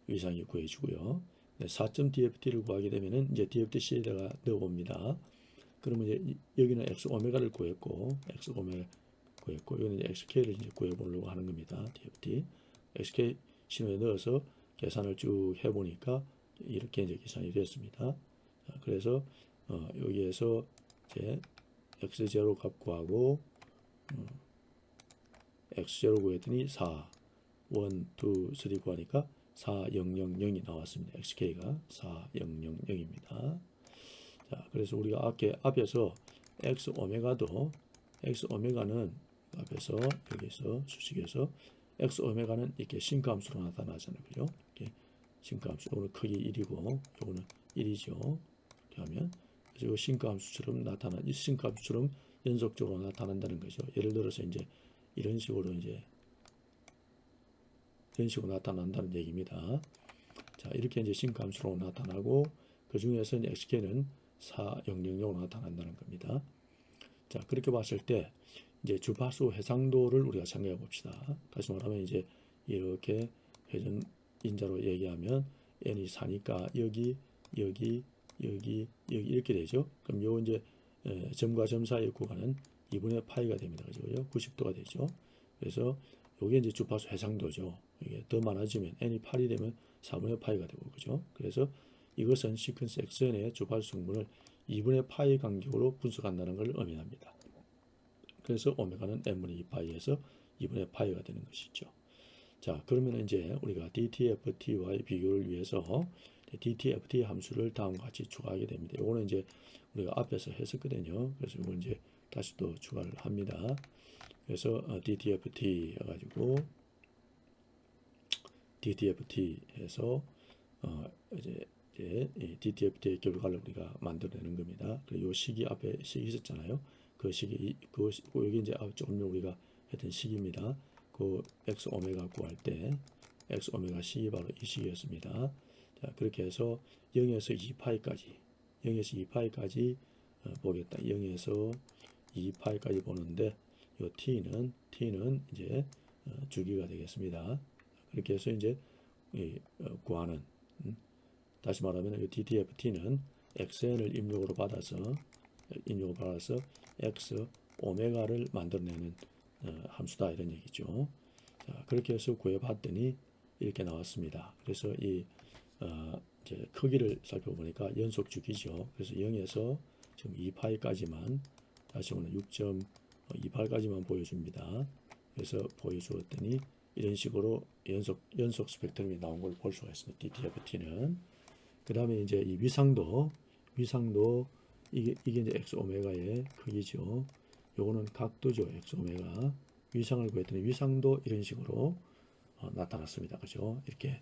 위상이 구해지고요. 4점 DFT를 구하게 되면은 이제 DFTC에다가 넣어봅니다. 그러면 이제 여기는 x 오메가를 구했고, 여기는 이제 xk를 이제 구해보려고 하는 겁니다. DFT xk 신호에 넣어서 계산을 쭉 해보니까 이렇게 이제 계산이 됐습니다. 자, 그래서 여기에서 이제 x0 값 구하고 x0 구했더니 4, 1, 2, 3 구하니까 4000이 나왔습니다. xk가 4000입니다. 자, 그래서 우리가 앞에서 x 오메가도 x 오메가는 앞에서 여기서 수식에서 x 오메가는 이렇게 신가함수로 나타나잖아요. 그죠? 이렇게 신가함수. 이거는 크기 1이고 이거는 1이죠. 이렇게 하면 그래서 신가함수처럼 이 신가함수처럼 연속적으로 나타난다는 거죠. 예를 들어서 이제 이런 식으로 나타난다는 얘기입니다. 자, 이렇게 이제 신가함수로 나타나고 그 중에서 xk는 4000으로 나타난다는 겁니다. 자, 그렇게 봤을 때 이제 주파수 해상도를 우리가 생각해 봅시다. 다시 말하면 이제 이렇게 회전 인자로 얘기하면 n이 4니까 여기 이렇게 되죠. 그럼 요 이제 점과 점 사이의 구간은 2분의 파이가 됩니다. 그죠? 90도가 되죠. 그래서 요게 이제 주파수 해상도죠. 이게 더 많아지면 n이 8이 되면 4분의 파이가 되고 그죠? 그래서 이것은 시퀀스 xn의 주파수 성분을 2분의 파이 간격으로 분석한다는 걸 의미합니다. 그래서 오메가는 n분의 2파이에서 2분의 파이가 되는 것이죠. 자, 그러면 이제 우리가 DTFT와의 비교를 위해서 DTFT 함수를 다음과 같이 추가하게 됩니다. 이거는 이제 우리가 앞에서 했었거든요. 그래서 이걸 이제 다시 또 추가를 합니다. 그래서 DTFT 해가지고 DTFT 해서 이제 DTFT의 결과를 우리가 만들어내는 겁니다. 그리고 이 식이 앞에 식이 있었잖아요. 그 식이 여기 이제 조금 전에 우리가 했던 식입니다. 그 x 오메가 구할 때 x 오메가 식이 바로 이 식이었습니다. 자, 그렇게 해서 0에서 2파이까지 보겠다. 0에서 2파이까지 보는데 이 t는 이제 주기가 되겠습니다. 그렇게 해서 이제 구하는 다시 말하면 이 DTFT는 xn을 입력으로 받아서 x 오메가를 만들어내는 함수다 이런 얘기죠. 자, 그렇게 해서 구해봤더니 이렇게 나왔습니다. 그래서 이 이제 크기를 살펴보니까 연속 주기죠. 그래서 0에서 지금 2파이까지만 다시 오는 6.28까지만 보여줍니다. 그래서 보여주었더니 이런 식으로 연속 스펙트럼이 나온 걸 볼 수가 있습니다. DTFT는 그 다음에 이제 이 위상도 이게 이제 x 오메가의 크기죠. 요거는 각도죠. x 오메가 위상을 구했더니 위상도 이런 식으로 나타났습니다. 그죠? 이렇게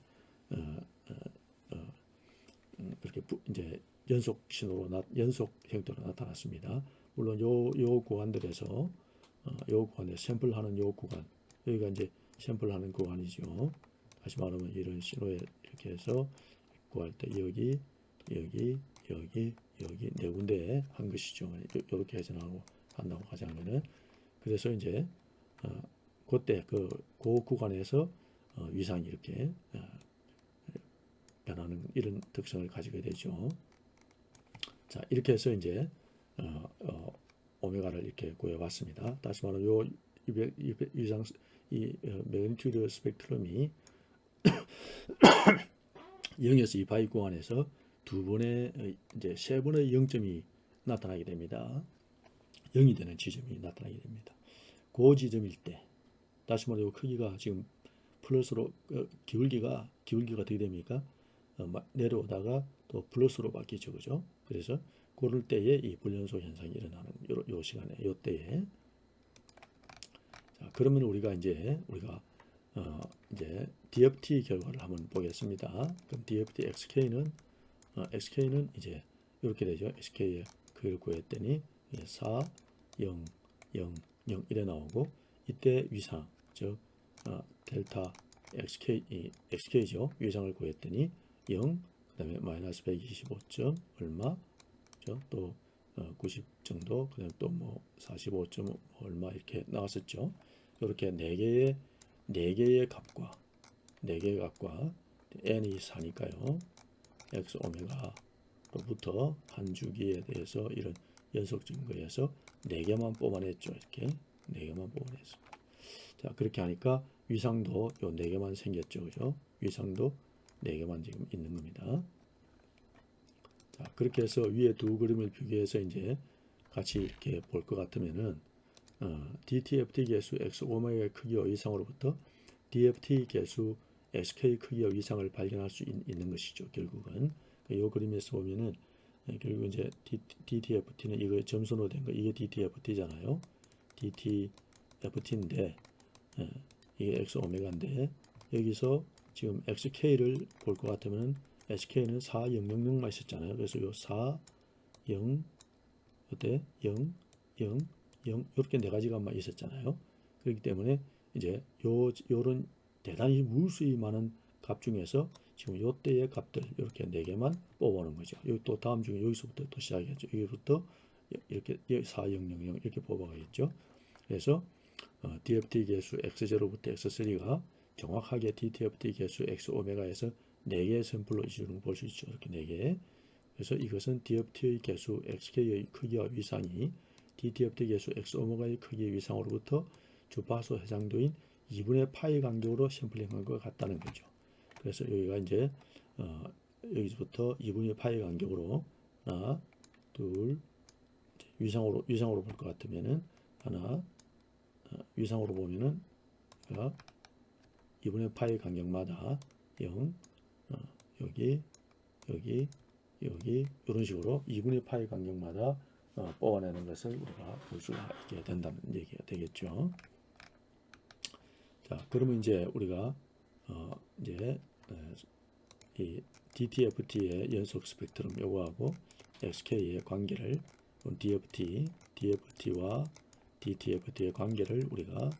이렇게 이제 연속 신호로 연속 형태로 나타났습니다. 물론 요 구간들에서 샘플하는 요 구간 여기가 이제 샘플하는 구간이죠. 다시 말하면 이런 신호에 이렇게 해서 구할 때 여기 네 군데에 한 것이죠. 이렇게 해석하고 한다고 하자면은 그래서 이제 그때 그 구간에서 위상이 이렇게 변하는 이런 특성을 가지게 되죠. 자, 이렇게 해서 이제 오메가를 이렇게 구해봤습니다. 다시 말하면 요 위상 이 매그니튜드 스펙트럼이 0에서 2파이 구간에서 이제 세 번의 0점이 나타나게 됩니다. 0이 되는 지점이 나타나게 됩니다. 그 지점일 때 다시 말해 크기가 지금 플러스로 기울기가 어떻게 됩니까? 내려오다가 또 플러스로 바뀌죠, 그죠? 그래서 그럴 때에 이 불연소 현상이 일어나는 요 시간에 요 때에 자, 그러면 우리가 이제 DFT 결과를 한번 보겠습니다. 그럼 DFT XK는 이제 이렇게 되죠. XK의 크기를 구했더니 4, 0, 0, 0 이래 나오고 이때 위상 즉 델타 XK죠. 위상을 구했더니 0, 그다음에 마이너스 125점 얼마, 또 90 정도, 그다음 또 뭐 45점 얼마 이렇게 나왔었죠. 이렇게 네 개의 값과 n이 4니까요. x 오메가로부터 한 주기에 대해서 이런 연속 증거에서 4개만 뽑아냈죠. 이렇게 4개만 뽑아냈습니다. 자, 그렇게 하니까 위상도 요 4개만 생겼죠. 그죠? 위상도 4개만 지금 있는 겁니다. 자, 그렇게 해서 위에 두 그림을 비교해서 이제 같이 이렇게 볼 것 같으면은 DTFT 개수 X 오메가의 크기와 이상으로부터 DFT 개수 XK 크기와 이상을 발견할 수 있는 것이죠. 결국은 이 그림에서 보면은 결국 이제 DTFT는 이거 점선으로 된 거 이게 DTFT잖아요. DTFT인데 이게 X 오메가인데 여기서 지금 XK를 볼 것 같으면 SK는 4000만 있었잖아요. 그래서 요 4, 0, 이때 0, 0, 0 이렇게 네 가지가 있었잖아요. 그렇기 때문에 이제 요런 대단히 무수히 많은 값 중에서 지금 요때의 값들 이렇게 네 개만 뽑아오는 거죠. 여기 또 다음 중에 여기서부터 또 시작했죠. 여기부터 이렇게 4000 이렇게 뽑아가겠죠. 그래서 DFT 개수 X0부터 X3가 정확하게 DTFT 개수 X 오메가에서 4개의 샘플로 이루는 걸 볼 수 있죠. 이렇게 4개. 그래서 이것은 DFT의 개수 XK의 크기와 위상이 DTFT 개수 X 오메가의 크기의 위상으로부터 주파수 해상도인 2분의 파이 간격으로 샘플링한 것 같다는 거죠. 그래서 여기가 이제 여기서부터 2분의 파이 간격으로 하나, 둘, 위상으로 볼 것 같으면은 하나, 위상으로 보면은 2분의 파이 간격마다 0, 여기, 여기, 여기 이런 식으로 2분의 파이 간격마다 뽑아내는 것을 우리가 볼 수가 있게 된다는 얘기가 되겠죠. 자, 그러면 이제 우리가 이제 이 DTFT의 연속 스펙트럼 요거하고 XK의 관계를 DFT와 DTFT의 관계를 우리가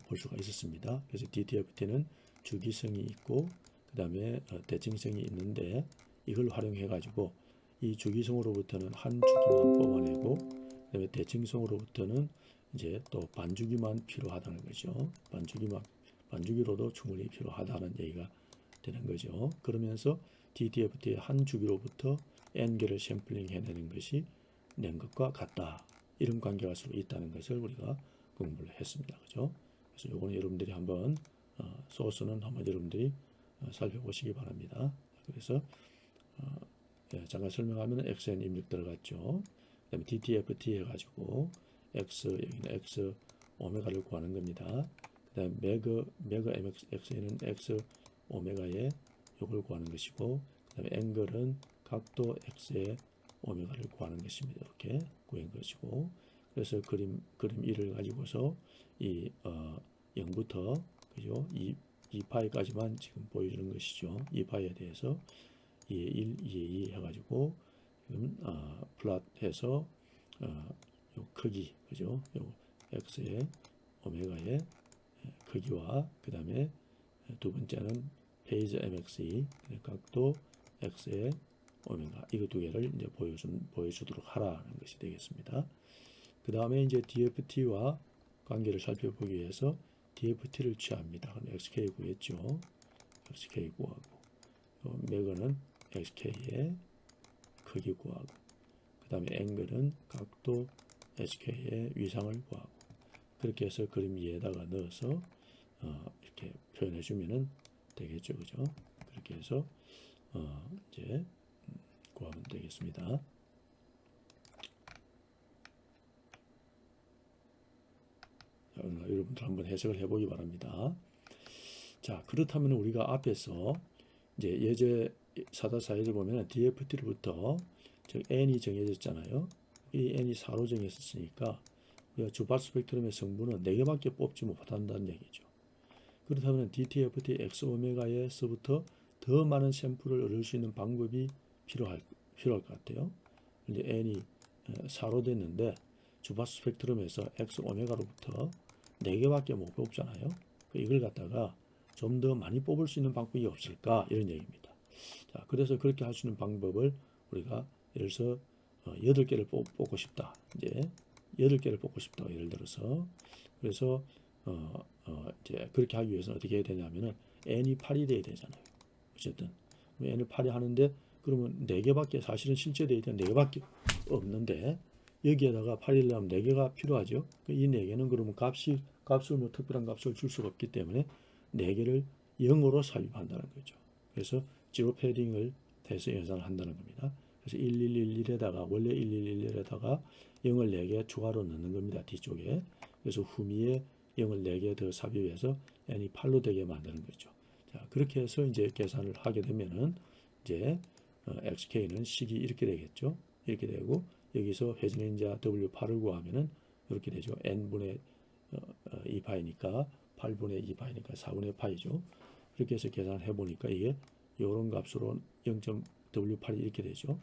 볼 수가 있었습니다. 그래서 DTFT는 주기성이 있고 그 다음에 대칭성이 있는데 이걸 활용해 가지고 이 주기성으로부터는 한 주기만 뽑아내고 그 다음에 대칭성으로부터는 이제 또 반주기만 필요하다는 거죠. 반주기로도 충분히 필요하다는 얘기가 되는 거죠. 그러면서 DTFT의 한 주기로부터 N개를 샘플링 해내는 것이 낸 것과 같다. 이런 관계가 서로 있다는 것을 우리가 공부를 했습니다. 그죠? 그래서 요거는 여러분들이 한번 소스는 한번 여러분들이 살펴보시기 바랍니다. 그래서 잠깐 설명하면 XN 입력 들어갔죠. 그다음에 DTFT 해가지고 여기는 X 오메가를 구하는 겁니다. 그다음에 매그 MXN은 X 오메가의 요걸 구하는 것이고, 그다음에 앵글은 각도 X의 오메가를 구하는 것입니다. 이렇게 구한 것이고, 그래서 그림 1을 가지고서 이 0부터 그죠? 2파이까지만 지금 보여주는 것이죠. 2파이에 대해서 2의 1, 2의 2 해가지고 지금 플롯해서 요 크기 그죠? 요 x의 오메가의 크기와 그 다음에 두 번째는 페이즈 MXE 각도 x의 오메가 이거 두 개를 이제 보여주도록 하라는 것이 되겠습니다. 그 다음에 이제 DFT와 관계를 살펴보기 위해서 DFT를 취합니다. 그럼 XK 구했죠. XK 구하고 매거는 XK의 크기 구하고 그 다음에 앵글은 각도 HK의 위상을 구하고 그렇게 해서 그림 위에다가 넣어서 이렇게 표현해 주면은 되겠죠. 그죠? 그렇게 해서 이제 구하면 되겠습니다. 자, 여러분들 한번 해석을 해보기 바랍니다. 자, 그렇다면 우리가 앞에서 이제 예제 4-4를 보면 DFT로부터 즉 N이 정해졌잖아요. 이 N이 4로 정했었으니까 우리가 주파수 스펙트럼의 성분은 4개밖에 뽑지 못한다는 얘기죠. 그렇다면 DTFT X 오메가에서부터 더 많은 샘플을 얻을 수 있는 방법이 필요할 것 같아요. 이제 N이 4로 됐는데 주파수 스펙트럼에서 X 오메가로부터 4개밖에 못 뽑잖아요. 이걸 갖다가 좀 더 많이 뽑을 수 있는 방법이 없을까 이런 얘기입니다. 자, 그래서 그렇게 할 수 있는 방법을 우리가 예를 들어서 8개를 뽑고 싶다. 이제 8개를 뽑고 싶다. 예를 들어서 그래서 이제 그렇게 하기 위해서는 어떻게 해야 되냐면은 n이 8이 돼야 되잖아요. 어쨌든 n을 8이 하는데 그러면 4개밖에 사실은 실제 데이터는 4개밖에 없는데 여기에다가 8이려면 4개가 필요하죠. 이 4개는 그러면 값을 뭐 특별한 값을 줄 수가 없기 때문에 4개를 0으로 삽입한다는 거죠. 그래서 제로 패딩을 해서 연산을 한다는 겁니다. 그래서 1111에다가 원래 1111에다가 0을 4개 추가로 넣는 겁니다. 뒤쪽에. 그래서 후미에 0을 4개 더 삽입해서 n이 8로 되게 만드는 거죠. 자, 그렇게 해서 이제 계산을 하게 되면은 이제 xk는 식이 이렇게 되겠죠. 이렇게 되고 여기서 회전인자 w8을 구하면은 이렇게 되죠. n분의 2파이니까 8분의 2파이니까 4분의 파이죠. 그렇게 해서 계산을 해보니까 이게 이런 값으로 0.w8이 이렇게 되죠.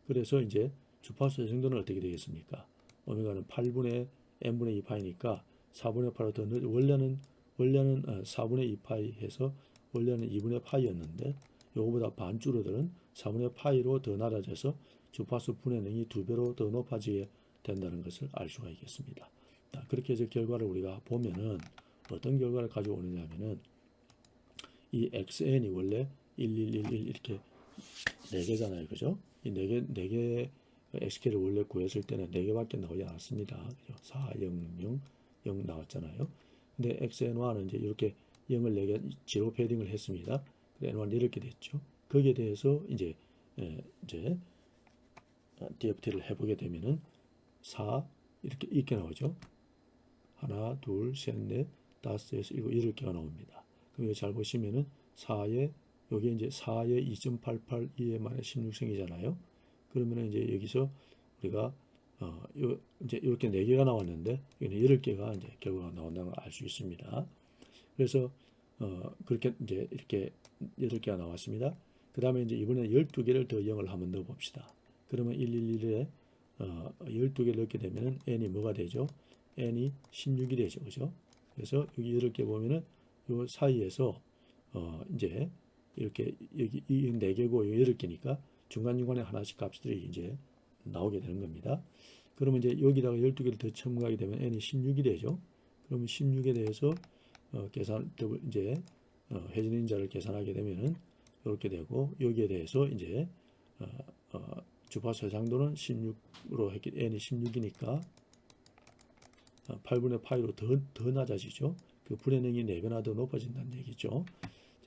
그래서 이제 주파수 정도는 어떻게 되겠습니까? 오메가는 8분의 n분의 2파이니까 4분의 8로 더 원래는 4분의 2파이 해서 원래는 2분의 파이였는데 요거보다 반 줄어드는 4분의 파이로 더 낮아져서 주파수 분해능이 2배로 더 높아지게 된다는 것을 알 수가 있겠습니다. 그렇게 해서 결과를 우리가 보면은 어떤 결과를 가져오느냐 하면은 이 xn이 원래 1111 이렇게 4개잖아요. 그죠? 이 4개 xk를 원래 구했을 때는 4개밖에 나오지 않았습니다. 그죠? 4, 0, 0, 0 나왔잖아요. 근데 xn1은 이제 이렇게 0을 4개 제로 패딩을 했습니다. n1 이렇게 됐죠. 거기에 대해서 이제 DFT를 해보게 되면은 4 이렇게 나오죠. 하나, 둘, 셋, 넷, 다섯, 여섯, 일곱, 8개가 나옵니다. 그럼 이거 잘 보시면은 4에 여기 이제 4에 2.88 2에 만에 16승이잖아요. 그러면은 이제 여기서 우리가 이제 이렇게 4개가 나왔는데 여기는 8개가 이제 결과가 나온다는 걸 알 수 있습니다. 그래서 그렇게 이제 이렇게 8개가 나왔습니다. 그 다음에 이제 이번에 12개를 더 0을 한번 넣어 봅시다. 그러면 111에 12개를 넣게 되면 n이 뭐가 되죠? n이 16이 되죠. 그죠? 그래서 여기 8개 보면은 요 사이에서 이제 이렇게 여기 이 4개고 8개니까 중간중간에 하나씩 값들이 이제 나오게 되는 겁니다. 그러면 이제 여기다가 12개를 더 첨가하게 되면 n이 16이 되죠. 그러면 16에 대해서 계산 이제 회전인자를 계산하게 되면은 이렇게 되고 여기에 대해서 이제 주파수 해상도는 16으로 했기 n이 16이니까 8분의 파이로 더 낮아지죠. 그 불해능이 4배나 더 높아진다는 얘기죠.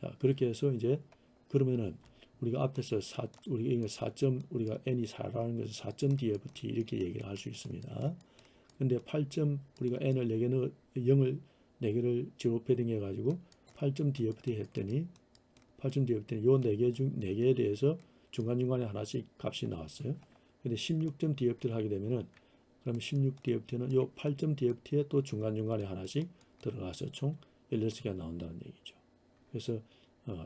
자, 그렇게 해서 이제 그러면은 우리가 앞에서 우리가 n이 4라는 것은 4점 DFT 이렇게 얘기를 할 수 있습니다. 근데 8점 우리가 n을 4개 0을 4개를 제로 패딩 해 가지고 8점 DFT 했더니 8점 DFT는 요 4개 중 4개에 대해서 중간중간에 하나씩 값이 나왔어요. 근데 16점 DFT를 하게 되면은 그럼 16 DFT는 요 8점 DFT에 또 중간중간에 하나씩 들어가서 총 16개가 나온다는 얘기죠. 그래서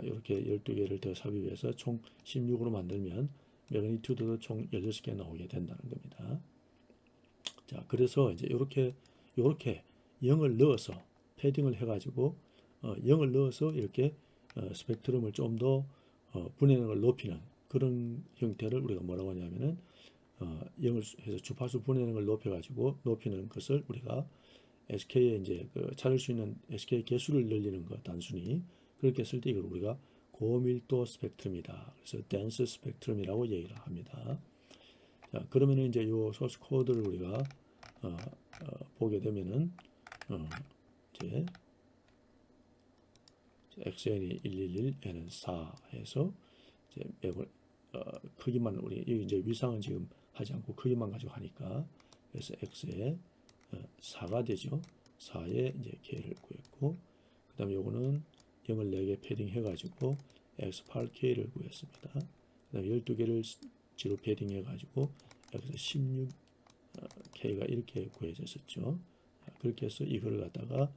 이렇게 12개를 더 삽입해서 총 16으로 만들면 매그니튜드도 총 16개 나오게 된다는 겁니다. 자, 그래서 이제 이렇게 0을 넣어서 패딩을 해가지고 0을 넣어서 이렇게 스펙트럼을 좀 더 분해능을 높이는 그런 형태를 우리가 뭐라고 하냐면은 0을 해서 주파수 분해능을 높이는 것을 우리가 SK에 이제 찾을 수 있는 SK 개수를 늘리는 것 단순히 그렇게 했을 때 이걸 우리가 고밀도 스펙트럼이다. 그래서 댄스 스펙트럼이라고 얘기를 합니다. 자, 그러면은 이제 요 소스 코드를 우리가 보게 되면은 이제 xn이 111, n은 4 해서 이제 매번 크기만 우리 이제 위상은 지금 하지 않고 크기만 가지고 하니까 그래서 x에 4가 되죠. 4에 이제 k를 구했고 그다음에 요거는 0을 4개 패딩 해가지고 x8k를 구했습니다. 그다음에 12개를 제로 패딩 해가지고 여기서 16k가 이렇게 구해졌었죠. 그렇게 해서 이걸 갖다가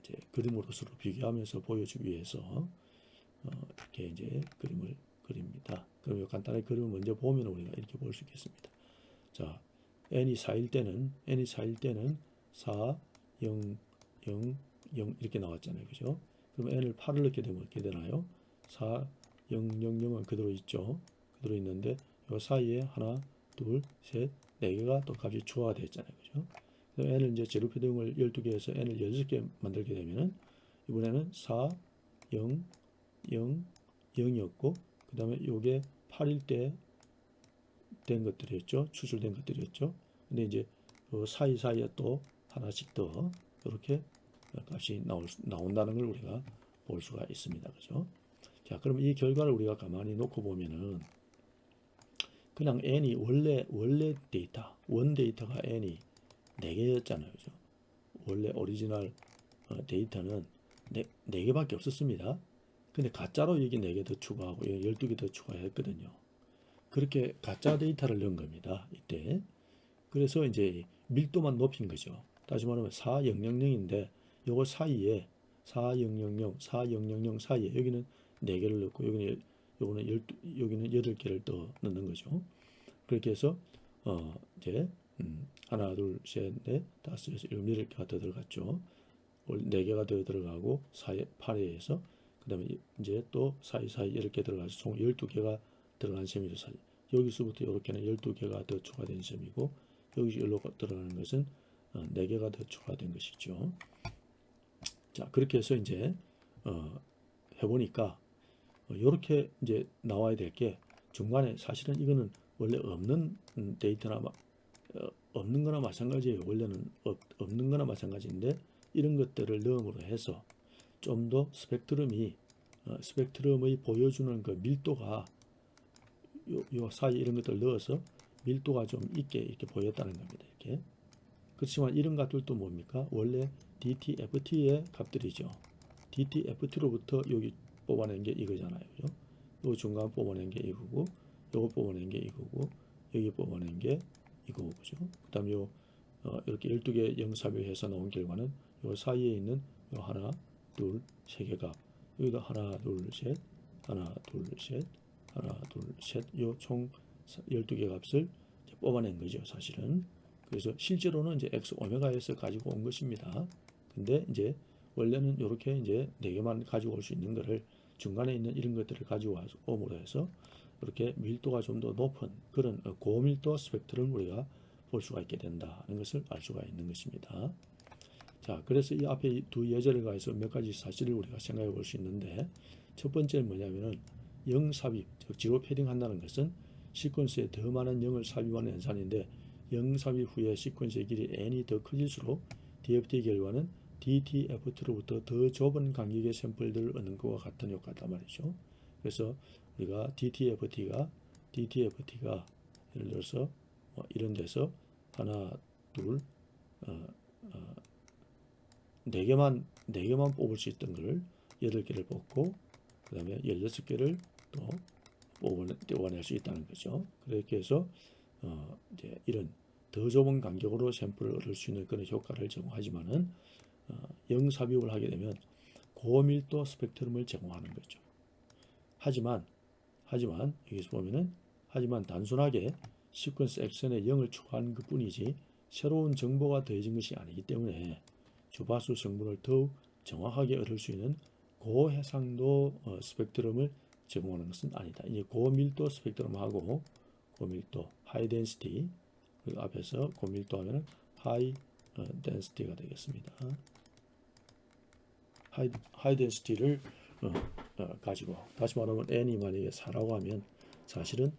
이제 그림으로서 비교하면서 보여주기 위해서 이렇게 이제 그림을 그립니다. 그럼 간단하게 그림을 먼저 보면 우리가 이렇게 볼 수 있겠습니다. 자, n이 4일 때는 4, 0, 0, 0 이렇게 나왔잖아요. 그죠? 그럼 n을 8을 넣게 되면 어떻게 되나요? 4, 0, 0, 0은 그대로 있죠. 그대로 있는데 이 사이에 하나, 둘, 셋, 4개가 또 값이 추가가 됐잖아요. 그죠? n을 이제 제로 패딩을 12개에서 n을 6개 만들게 되면은 이번에는 4, 0, 0, 0이었고 그 다음에 요게 8일 때 된 것들이었죠. 추출된 것들이었죠. 근데 이제 그 사이사이에 또 하나씩 더 이렇게 값이 나온다는 걸 우리가 볼 수가 있습니다. 그죠? 자, 그럼 이 결과를 우리가 가만히 놓고 보면은 그냥 n이 원래 데이터, 원 데이터가 n이 4개였잖아요. 그죠? 원래 오리지널 데이터는 4개밖에 없었습니다. 근데 가짜로 여기 4개 더 추가하고 여기 12개 더 추가했거든요. 그렇게 가짜 데이터를 넣은 겁니다. 이때. 그래서 이제 밀도만 높인 거죠. 다시 말하면 4000인데 요거 사이에 4000, 4000 사이에 여기는 4개를 넣고 여기는 8개를 더 넣는 거죠. 그렇게 해서 이제 하나, 둘, 셋, 넷, 다섯, 여섯, 일곱, 8개가 더 들어갔죠. 4개가 더 들어가고 8회에서 그 다음에 이제 또 사이사이 이렇게 들어가서 총 12개가 들어간 셈이죠. 여기서부터 이렇게는 12개가 더 추가된 셈이고 여기서 여기로 들어가는 것은 4개가 더 추가된 것이죠. 자, 그렇게 해서 이제 해보니까 이렇게 이제 나와야 될 게 중간에 사실은 이거는 원래 없는 데이터나 없는 거나 마찬가지예요. 원래는 없는 거나 마찬가지인데 이런 것들을 넣음으로 해서 좀 더 스펙트럼의 보여주는 그 밀도가 요 사이 이런 것들을 넣어서 밀도가 좀 있게 이렇게 보였다는 겁니다. 이렇게. 그렇지만 이런 것들도 뭡니까? 원래 DTFT의 값들이죠. DTFT로부터 여기 뽑아낸 게 이거잖아요. 그죠? 요 중간 뽑아낸 게 이거고, 요거 뽑아낸 게 이거고, 여기 뽑아낸 게 이거고, 그죠? 그 다음 이렇게 12개 영삽입해서 나온 결과는 요 사이에 있는 요 하나, 둘, 3개 값. 여기도 하나, 둘, 셋, 하나, 둘, 셋, 하나, 둘, 셋. 요 총 12개 값을 뽑아낸 거죠, 사실은. 그래서 실제로는 이제 X 오메가에서 가지고 온 것입니다. 근데 이제 원래는 이렇게 이제 4개만 가지고 올 수 있는 거를 중간에 있는 이런 것들을 가지고 옴으로 해서 이렇게 밀도가 좀 더 높은 그런 고밀도 스펙트럼을 우리가 볼 수가 있게 된다는 것을 알 수가 있는 것입니다. 자, 그래서 이 앞에 두 예제를 가해서 몇 가지 사실을 우리가 생각해 볼 수 있는데 첫 번째는 뭐냐면은 0 삽입, 즉 지로 패딩 한다는 것은 시퀀스에 더 많은 0을 삽입하는 현상인데 0 삽입 후에 시퀀스의 길이 n이 더 커질수록 DFT 결과는 DTFT로부터 더 좁은 간격의 샘플들을 얻는 것과 같은 효과다 말이죠. 그래서 우리가 DTFT가 예를 들어서 이런 데서 하나, 둘, 4개만 뽑을 수 있던 걸 8개를 뽑고 그 다음에 16개를 또 뽑아낼 수 있다는 거죠. 그렇게 해서 이제 이런 더 좁은 간격으로 샘플을 얻을 수 있는 그런 효과를 제공하지만은 0 삽입을 하게 되면 고밀도 스펙트럼을 제공하는 거죠. 하지만 여기서 보면은 단순하게 시퀀스 xn에 0을 추가하는 것 뿐이지 새로운 정보가 더해진 것이 아니기 때문에 주파수 성분을 더욱 정확하게 얻을 수 있는 고해상도 스펙트럼을 제공하는 것은 아니다. 이제 고밀도 스펙트럼하고 고밀도 하이 덴시티 그 앞에서 고밀도 하면 하이 덴시티가 되겠습니다. 하이 덴시티를 가지고 다시 말하면 n이 만약에 4라고 하면 사실은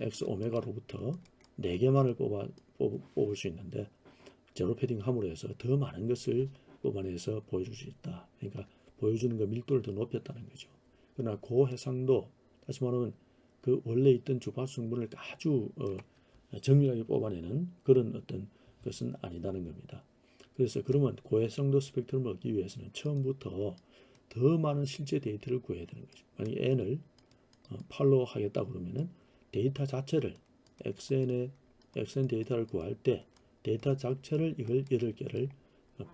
x 오메가로부터 4개만을 뽑을 수 있는데 제로 패딩 함으로 해서 더 많은 것을 뽑아내서 보여줄 수 있다. 그러니까 보여주는 그 밀도를 더 높였다는 거죠. 그러나 고해상도 다시 말하면 그 원래 있던 주파수 성분을 아주 정밀하게 뽑아내는 그런 어떤 것은 아니다는 겁니다. 그래서 그러면 고해상도 스펙트럼을 얻기 위해서는 처음부터 더 많은 실제 데이터를 구해야 되는 거죠. 만약에 n을 8로 하겠다 그러면은 데이터 자체를 xn 데이터를 구할 때 데이터 자체를 이걸 8개를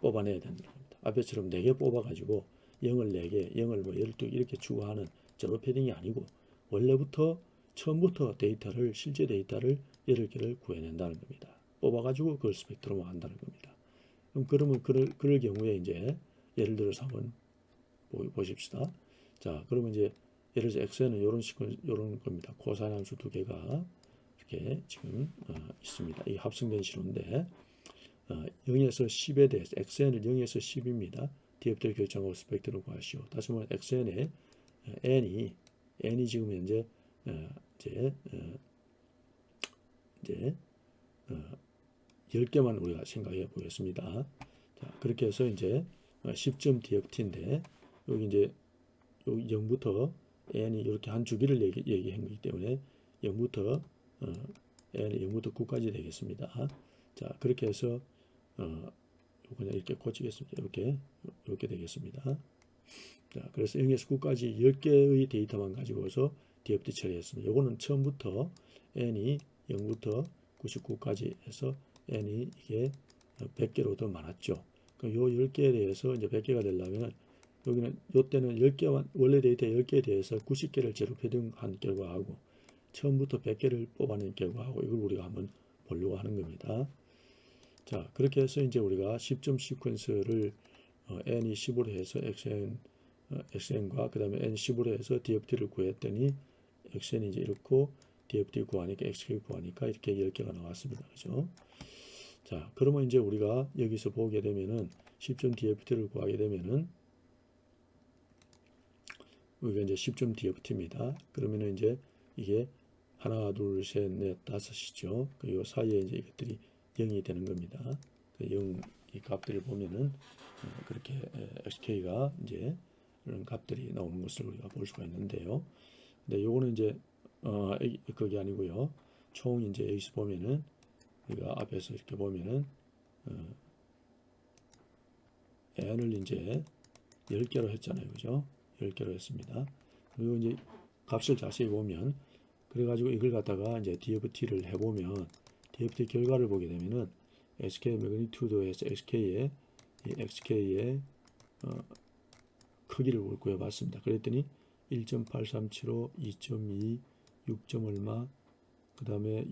뽑아내야 된다. 앞에처럼 4개 뽑아가지고 0을 4개, 0을 12개 이렇게 추가하는 제로 패딩이 아니고 원래부터 처음부터 실제 데이터를 8개를 구해낸다는 겁니다. 뽑아가지고 그걸 스펙트럼화 한다는 겁니다. 그러면 그럴 경우에 이제 예를 들어서 한번 보십시다. 자, 그러면 이제 예를 들어서 x는 이런 겁니다. 코사인 함수 2개가 이렇게 지금 있습니다. 이 합성된 신호인데 0에서 10에 대해서 xn은 0에서 10입니다. DFT를 결정하고 스펙트럼 구하시오. 다시 말해 xn의 n이 지금 현재 이제 10개만 우리가 생각해 보겠습니다. 자, 그렇게 해서 이제 10점 DFT인데 여기 이제 여기 0부터 n이 이렇게 한 주기를 얘기한 거기 때문에 0부터 n이 0부터 9까지 되겠습니다. 자, 그렇게 해서 그냥 이렇게 고치겠습니다. 이렇게 되겠습니다. 자, 그래서 0에서 9까지 10개의 데이터만 가지고서 DFT 처리했습니다. 요거는 처음부터 n이 0부터 99까지 해서 n이 이게 100개로 더 많았죠. 그럼 요 10개에 대해서 이제 100개가 되려면 여기는 요때는 10개만 원래 데이터 10개에 대해서 90개를 제로 패딩한 결과하고 처음부터 100개를 뽑아낸 결과하고 이걸 우리가 한번 보려고 하는 겁니다. 자, 그렇게 해서 이제 우리가 10점 시퀀스를 n이 10으로 해서 xn과 그 다음에 n 10으로 해서 DFT를 구했더니 xn이 이제 이렇고 DFT 구하니까 xk 구하니까 이렇게 10개가 나왔습니다. 그죠? 자, 그러면 이제 우리가 여기서 보게 되면은 10점 DFT를 구하게 되면은 여기가 이제 10점 DFT입니다. 그러면은 이제 이게 하나, 둘, 셋, 넷, 다섯이죠. 그 사이에 이제 이것들이 0이 되는 겁니다. 그 0, 이 값들을 보면은 그렇게 xk가 이제 이런 값들이 나오는 것을 우리가 볼 수가 있는데요. 근데 요거는 이제 그게 아니고요. 총 이제 여기서 보면은 우리가 앞에서 이렇게 보면은 n을 이제 10개로 했잖아요. 그죠? 10개로 했습니다. 그리고 이제 값을 자세히 보면 그래가지고 이걸 갖다가 이제 DFT를 해보면 DFT 결과를 보게 되면은 SK 매그니튜드에서 XK의 이 XK의 크기를 구해봤습니다. 그랬더니 1.8375, 2.2, 6점 얼마, 그 다음에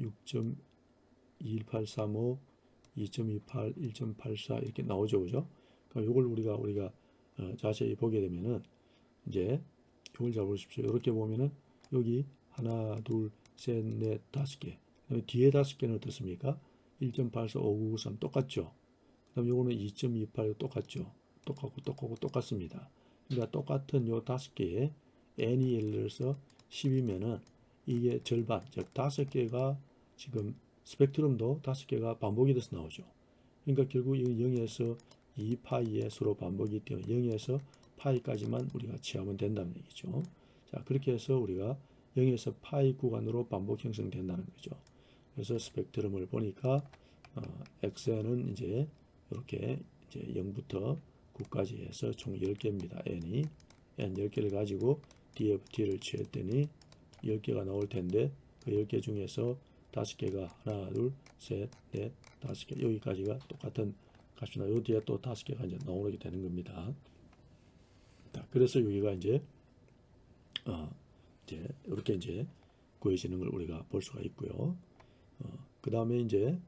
6.2835, 2.28, 1.84 이렇게 나오죠, 그죠? 그러니까 이걸 우리가 자세히 보게 되면은 이제 이걸 잘 보십시오. 이렇게 보면은 여기 하나, 둘, 셋, 넷, 다섯 개. 뒤에 다섯 개는 어떻습니까? 1.84, 5993 똑같죠. 그다음 요거는 2.28 똑같죠. 똑같습니다. 그러니까 똑같은 요 다섯 개에 n이 예를 들어서 10이면은 이게 절반, 즉 다섯 개가 지금 스펙트럼도 다섯 개가 반복이 돼서 나오죠. 그러니까 결국 이 0에서 2파이에 서로 반복이 되어 0에서 파이까지만 우리가 취하면 된다는 얘기죠. 자, 그렇게 해서 우리가 0에서 파이 구간으로 반복 형성된다는 거죠. 그래서 스펙트럼을 보니까 xn은 이제 이렇게 이제 0부터 9까지 해서 총 10개입니다. n이 n 10개를 가지고 DFT를 취했더니 10개가 나올 텐데 그 10개 중에서 5개가 하나, 둘, 셋, 넷, 5개 여기까지가 똑같은 값이나 요 뒤에 또 5개가 이제 나오게 되는 겁니다. 자, 그래서 여기가 이제 이렇게 이제 구해지는 걸 우리가 볼 수가 있고요. 그 다음에 이제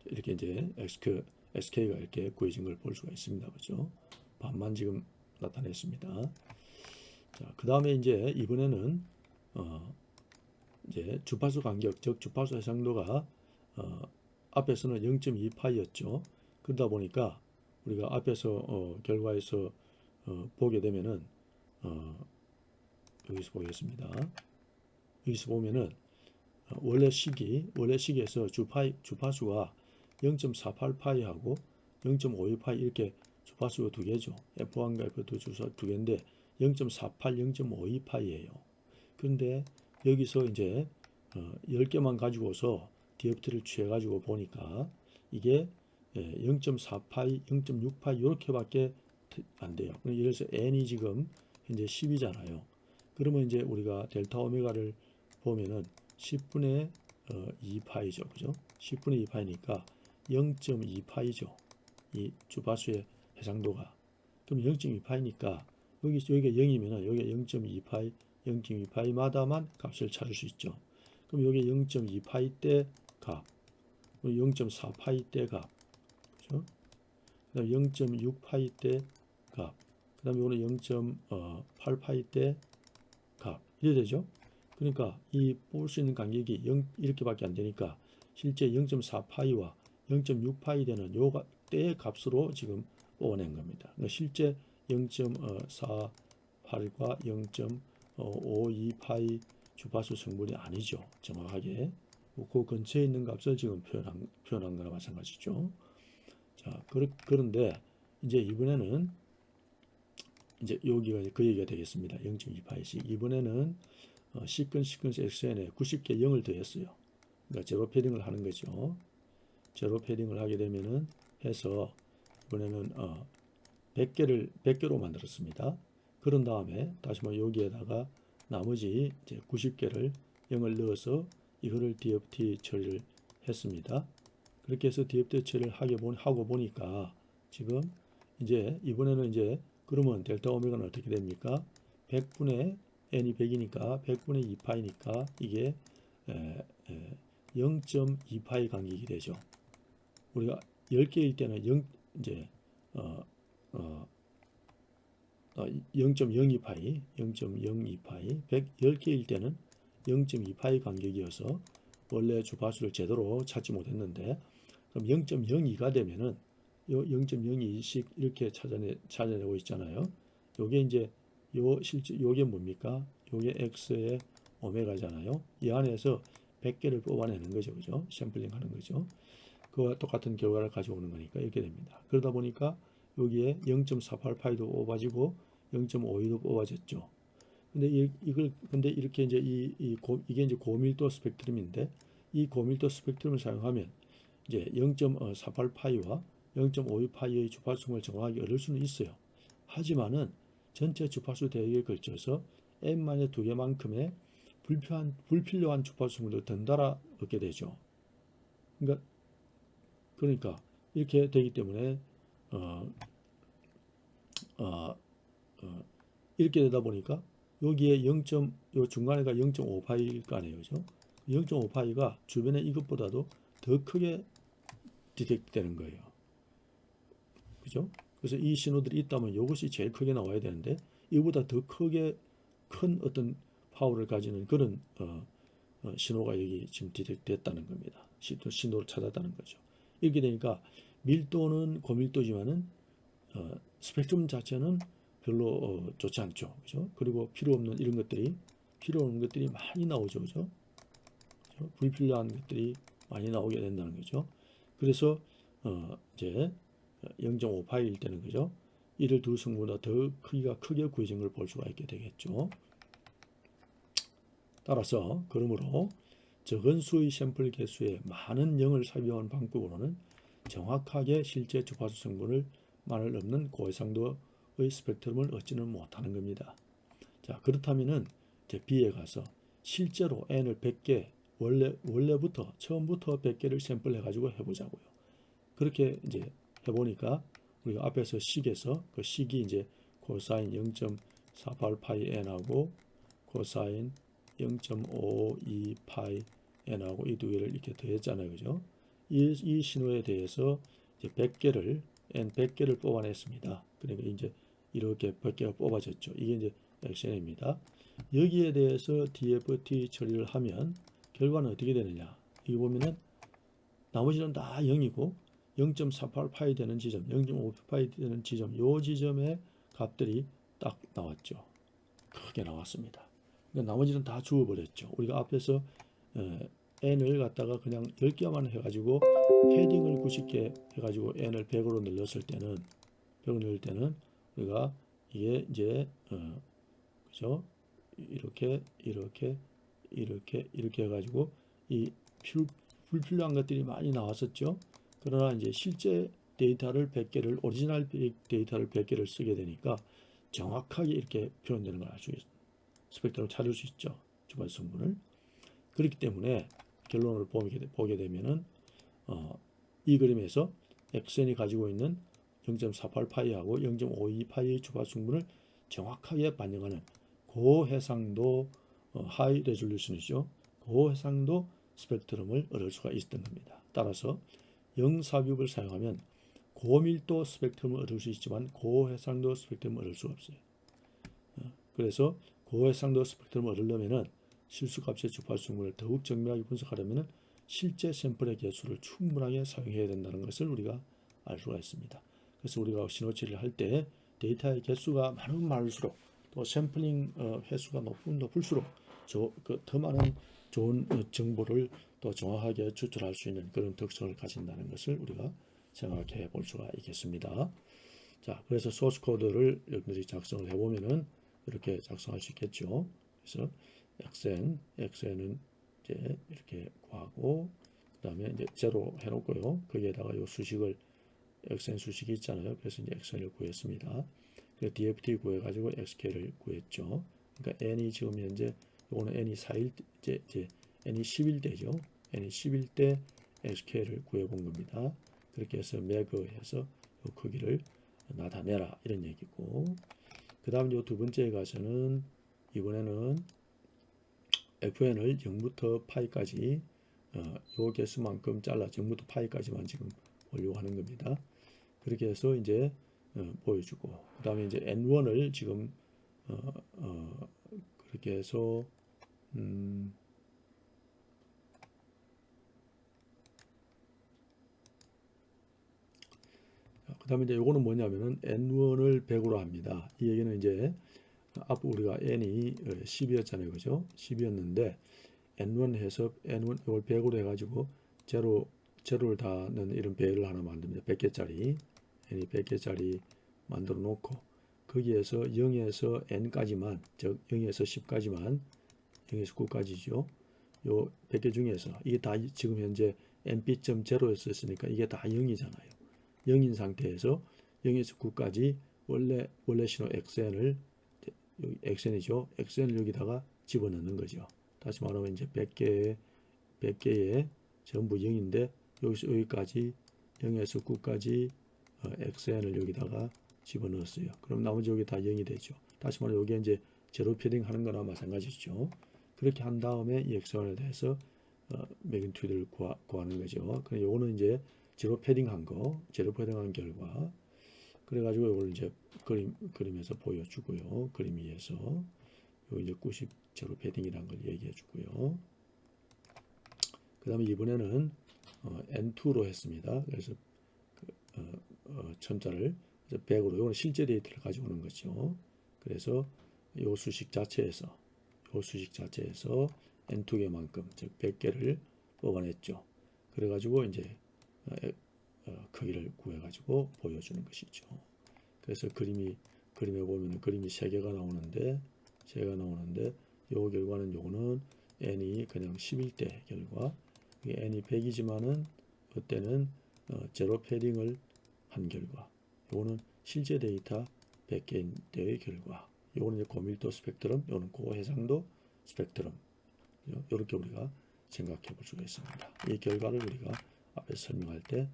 이렇게 이제 SK가 이렇게 구해진 걸 볼 수가 있습니다. 그렇죠? 반만 지금 나타냈습니다. 자, 그 다음에 이제 이번에는 이제 주파수 간격, 즉 주파수 해상도가 앞에서는 0.2파이였죠. 그러다 보니까 우리가 앞에서 결과에서 보게 되면은 여기서 보겠습니다. 여기서 보면은 원래 시기에서 주파수가 0.48파이하고 0.52파이 이렇게 주파수가 두 개죠. F1과 F2 주파수 두 개인데 0.48, 0.52파이예요. 그런데 여기서 이제 10개만 가지고서 DFT를 취해 가지고 보니까 이게 0.4파이, 0.6파이 이렇게밖에 안 돼요. 예를 들어서 n이 지금 현재 10이잖아요. 그러면 이제 우리가 델타 오메가를 보면은 10분의 2파이죠. 그죠? 10분의 2파이니까 0.2파이죠. 이 주파수의 해상도가. 그럼 0.2파이니까 여기가 0이면은 여기 0.2파이, 0.2파이마다만 값을 찾을 수 있죠. 그럼 여기 0.2파이 때 값, 0.4파이 때 값, 그죠? 그다음 0.6파이 때 값, 그다음에 이거는 0.8파이 때 값, 이래 되죠? 그러니까 이 볼 수 있는 간격이 0 이렇게밖에 안 되니까 실제 0.4파이와 0.6파이 되는 요 때의 값으로 지금 뽑아낸 겁니다. 그러니까 실제 0.48과 0.52파이 주파수 성분이 아니죠. 정확하게 그 근처에 있는 값을 지금 표현한 거나 마찬가지죠. 자, 그런데 이제 이번에는 이제 여기가 그 얘기가 되겠습니다. 0.28씩 이번에는 시퀀스 XN에 90개 0을 더했어요. 그러니까 제로 패딩을 하는 거죠. 제로 패딩을 하게 되면은 해서 이번에는 100개로 만들었습니다. 그런 다음에 다시 한번 여기에다가 나머지 이제 90개를 0을 넣어서 이거를 DFT 처리를 했습니다. 그렇게 해서 DFT 처리를 하고 보니까 지금 이제 이번에는 이제 그러면 델타 오메가는 어떻게 됩니까? 100분의 n이 100이니까 100분의 2파이니까 이게 0.2파이 간격이 되죠. 우리가 10개일 때는 0.02파이, 0.02파이, 10개일 때는 0.2파이 간격이어서 원래 주파수를 제대로 찾지 못했는데, 그럼 0.02가 되면은 요 0.02씩 이렇게 찾아내고 있잖아요. 요게 이제 요게 뭡니까? 요게 x의 오메가잖아요. 이 안에서 100개를 뽑아내는 거죠. 그죠? 샘플링 하는 거죠. 그와 똑같은 결과를 가져오는 거니까 이렇게 됩니다. 그러다 보니까 여기에 0.48파이도 뽑아지고 0.52도 뽑아졌죠. 근데 이렇게 이제 이게 이제 고밀도 스펙트럼인데, 이 고밀도 스펙트럼을 사용하면 이제 0.48파이와 0.52파이의 주파수를 정확하게 얻을 수는 있어요. 하지만은 전체 주파수 대역에 걸쳐서 n-2 개만큼의 불필요한 주파수를 덩달아 얻게 되죠. 그러니까 이렇게 되기 때문에 이렇게 되다 보니까 여기에 요 중간에가 0.5파이일 거 아니에요, 그죠? 0.5파이가 주변에 이것보다도 더 크게 디텍트 되는 거예요, 그죠? 그래서 이 신호들이 있다면 이것이 제일 크게 나와야 되는데 이보다 더 크게 큰 어떤 파워를 가지는 그런 신호가 여기 지금 디텍트 됐다는 겁니다. 신호를 찾았다는 거죠. 이렇게 되니까 밀도는 고밀도지만은 스펙트럼 자체는 별로 좋지 않죠, 그죠? 그리고 필요 없는 것들이 많이 나오죠, 그죠? 불필요한 것들이 많이 나오게 된다는 거죠. 그래서 이제 0.5파이일 때는, 그죠? 이를 두 성분보다 더 크기가 크게 구해진 걸 볼 수가 있게 되겠죠. 따라서 그러므로 적은 수의 샘플 개수에 많은 0을 삽입한 방법으로는 정확하게 실제 주파수 성분만을 넘는 고해상도의 스펙트럼을 얻지는 못하는 겁니다. 자, 그렇다면은 이제 B에 가서 실제로 N을 100개 원래부터 처음부터 100개를 샘플해 가지고 해보자고요. 그렇게 이제 해보니까 우리가 앞에서 식에서 그 식이 이제 코사인 0.48파이 n하고 코사인 0.52파이 n하고 이 두 개를 이렇게 더했잖아요, 그죠? 이 신호에 대해서 이제 100개를 n 100개를 뽑아냈습니다. 그러니까 이제 이렇게 100개가 뽑아졌죠. 이게 이제 액션입니다. 여기에 대해서 DFT 처리를 하면 결과는 어떻게 되느냐? 이거 보면은 나머지는 다 0이고 0.48파이 되는 지점, 0.5파이 되는 지점, 요 지점의 값들이 딱 나왔죠. 크게 나왔습니다. 그러니까 나머지는 다 주워버렸죠. 우리가 앞에서 n을 갖다가 그냥 10개만 해가지고 패딩을 90개 해가지고 n을 100으로 늘렸을 때는 우리가 이게 이제 그죠? 이렇게 해가지고 이 불필요한 것들이 많이 나왔었죠. 그러나 이제 실제 데이터를 100개를 오리지널 데이터를 100개를 쓰게 되니까 정확하게 이렇게 표현되는 걸 알 수 있습니다. 스펙트럼을 찾을 수 있죠, 주파수 성분을. 그렇기 때문에 결론을 보게 되면은 이 그림에서 xn이 가지고 있는 0.48파이하고 0.52파이의 주파수 성분을 정확하게 반영하는 고해상도 하이 레졸루션이죠. 고해상도 스펙트럼을 얻을 수가 있었던 겁니다. 따라서 영삽입을 사용하면 고밀도 스펙트럼을 얻을 수 있지만 고해상도 스펙트럼을 얻을 수가 없어요. 그래서 고해상도 스펙트럼을 얻으려면은 실수값의 주파수 성분을 더욱 정밀하게 분석하려면은 실제 샘플의 개수를 충분하게 사용해야 된다는 것을 우리가 알 수가 있습니다. 그래서 우리가 신호 처리를 할 때 데이터의 개수가 많으면 많을수록 또 샘플링 횟수가 높을수록 더 많은 좋은 정보를 또 정확하게 추출할 수 있는 그런 특성을 가진다는 것을 우리가 생각해 볼 수가 있겠습니다. 자, 그래서 소스 코드를 여러분들이 작성을 해보면은 이렇게 작성할 수 있겠죠. 그래서 xn은 이제 이렇게 구하고 그다음에 이제 제로 해놓고요. 거기에다가 요 수식을 xn 수식이 있잖아요. 그래서 이제 xn을 구했습니다. 그래서 dft 구해가지고 xk를 구했죠. 그러니까 n이 지금 현재 요거는 n이 4일 이제 n이 11대죠. n이 11대 xk를 구해본 겁니다. 그렇게 해서 매그해서 요 크기를 나타내라 이런 얘기고, 그 다음 요 두 번째에 가서는 이번에는 fn을 0부터 파이까지 요 개수만큼 잘라 0부터 파이까지만 지금 보려고 하는 겁니다. 그렇게 해서 이제 보여주고, 그 다음에 이제 n1을 지금 그렇게 해서 그 다음에 이제 요거는 뭐냐면은 n1을 100으로 합니다. 이 얘기는 이제 앞으로 우리가 n이 10이었잖아요. 그죠? 10이었는데 n1 해서 n1 이걸 100으로 해가지고 제로를 다 넣는 이런 배를 하나 만듭니다. 100개짜리 n이 100개짜리 만들어 놓고 거기에서 0에서 n까지만, 즉 0에서 10까지만, 0에서 9까지죠. 요 100개 중에서 이게 다 지금 현재 np.0였으니까 이게 다 0이잖아요. 0인 상태에서 0에서 9까지 원래 신호 xn을 여기 xn이죠. xn을 여기다가 집어넣는 거죠. 다시 말하면 이제 100개에 전부 0인데 여기서 여기까지 0에서 9까지 xn을 여기다가 집어넣었어요. 그럼 나머지 여기 다 0이 되죠. 다시 말하면 여기 이제 제로 패딩 하는 거나 마찬가지죠. 그렇게 한 다음에 이 x1에 대해서 매그니튜드를 구하는 거죠. 그럼 요거는 이제 제로 패딩한 거, 제로 패딩한 결과. 그래가지고 이걸 이제 그림에서 보여주고요. 그림 위에서 요 이제 90 제로 패딩이라는 걸 얘기해주고요. 그 다음에 이번에는 N2로 했습니다. 그래서 천자를 100으로, 이거는 실제 데이터를 가지고 오는 거죠. 그래서 요 수식 자체에서 N2개만큼, 즉 100개를 뽑아냈죠. 그래가지고 이제 크기를 구해가지고 보여주는 것이죠. 그래서 그림에 보면 그림이 3개가 나오는데 요 결과는 요거는 n이 그냥 11대 결과, n이 100이지만은 그때는 제로 패딩을 한 결과, 요거는 실제 데이터 100개의 결과, 요거는 이제 고밀도 스펙트럼, 요거는 고해상도 스펙트럼, 이렇게 우리가 생각해 볼 수가 있습니다. 이 결과를 우리가 앞에 설명할 때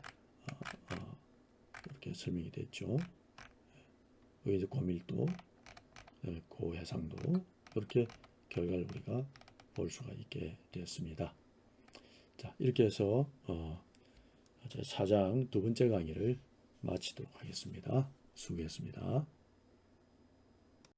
이렇게 설명이 됐죠. 여기 이제 고밀도, 고해상도, 이렇게 결과를 우리가 볼 수가 있게 되었습니다. 자, 이렇게 해서 4장 두 번째 강의를 마치도록 하겠습니다. 수고했습니다.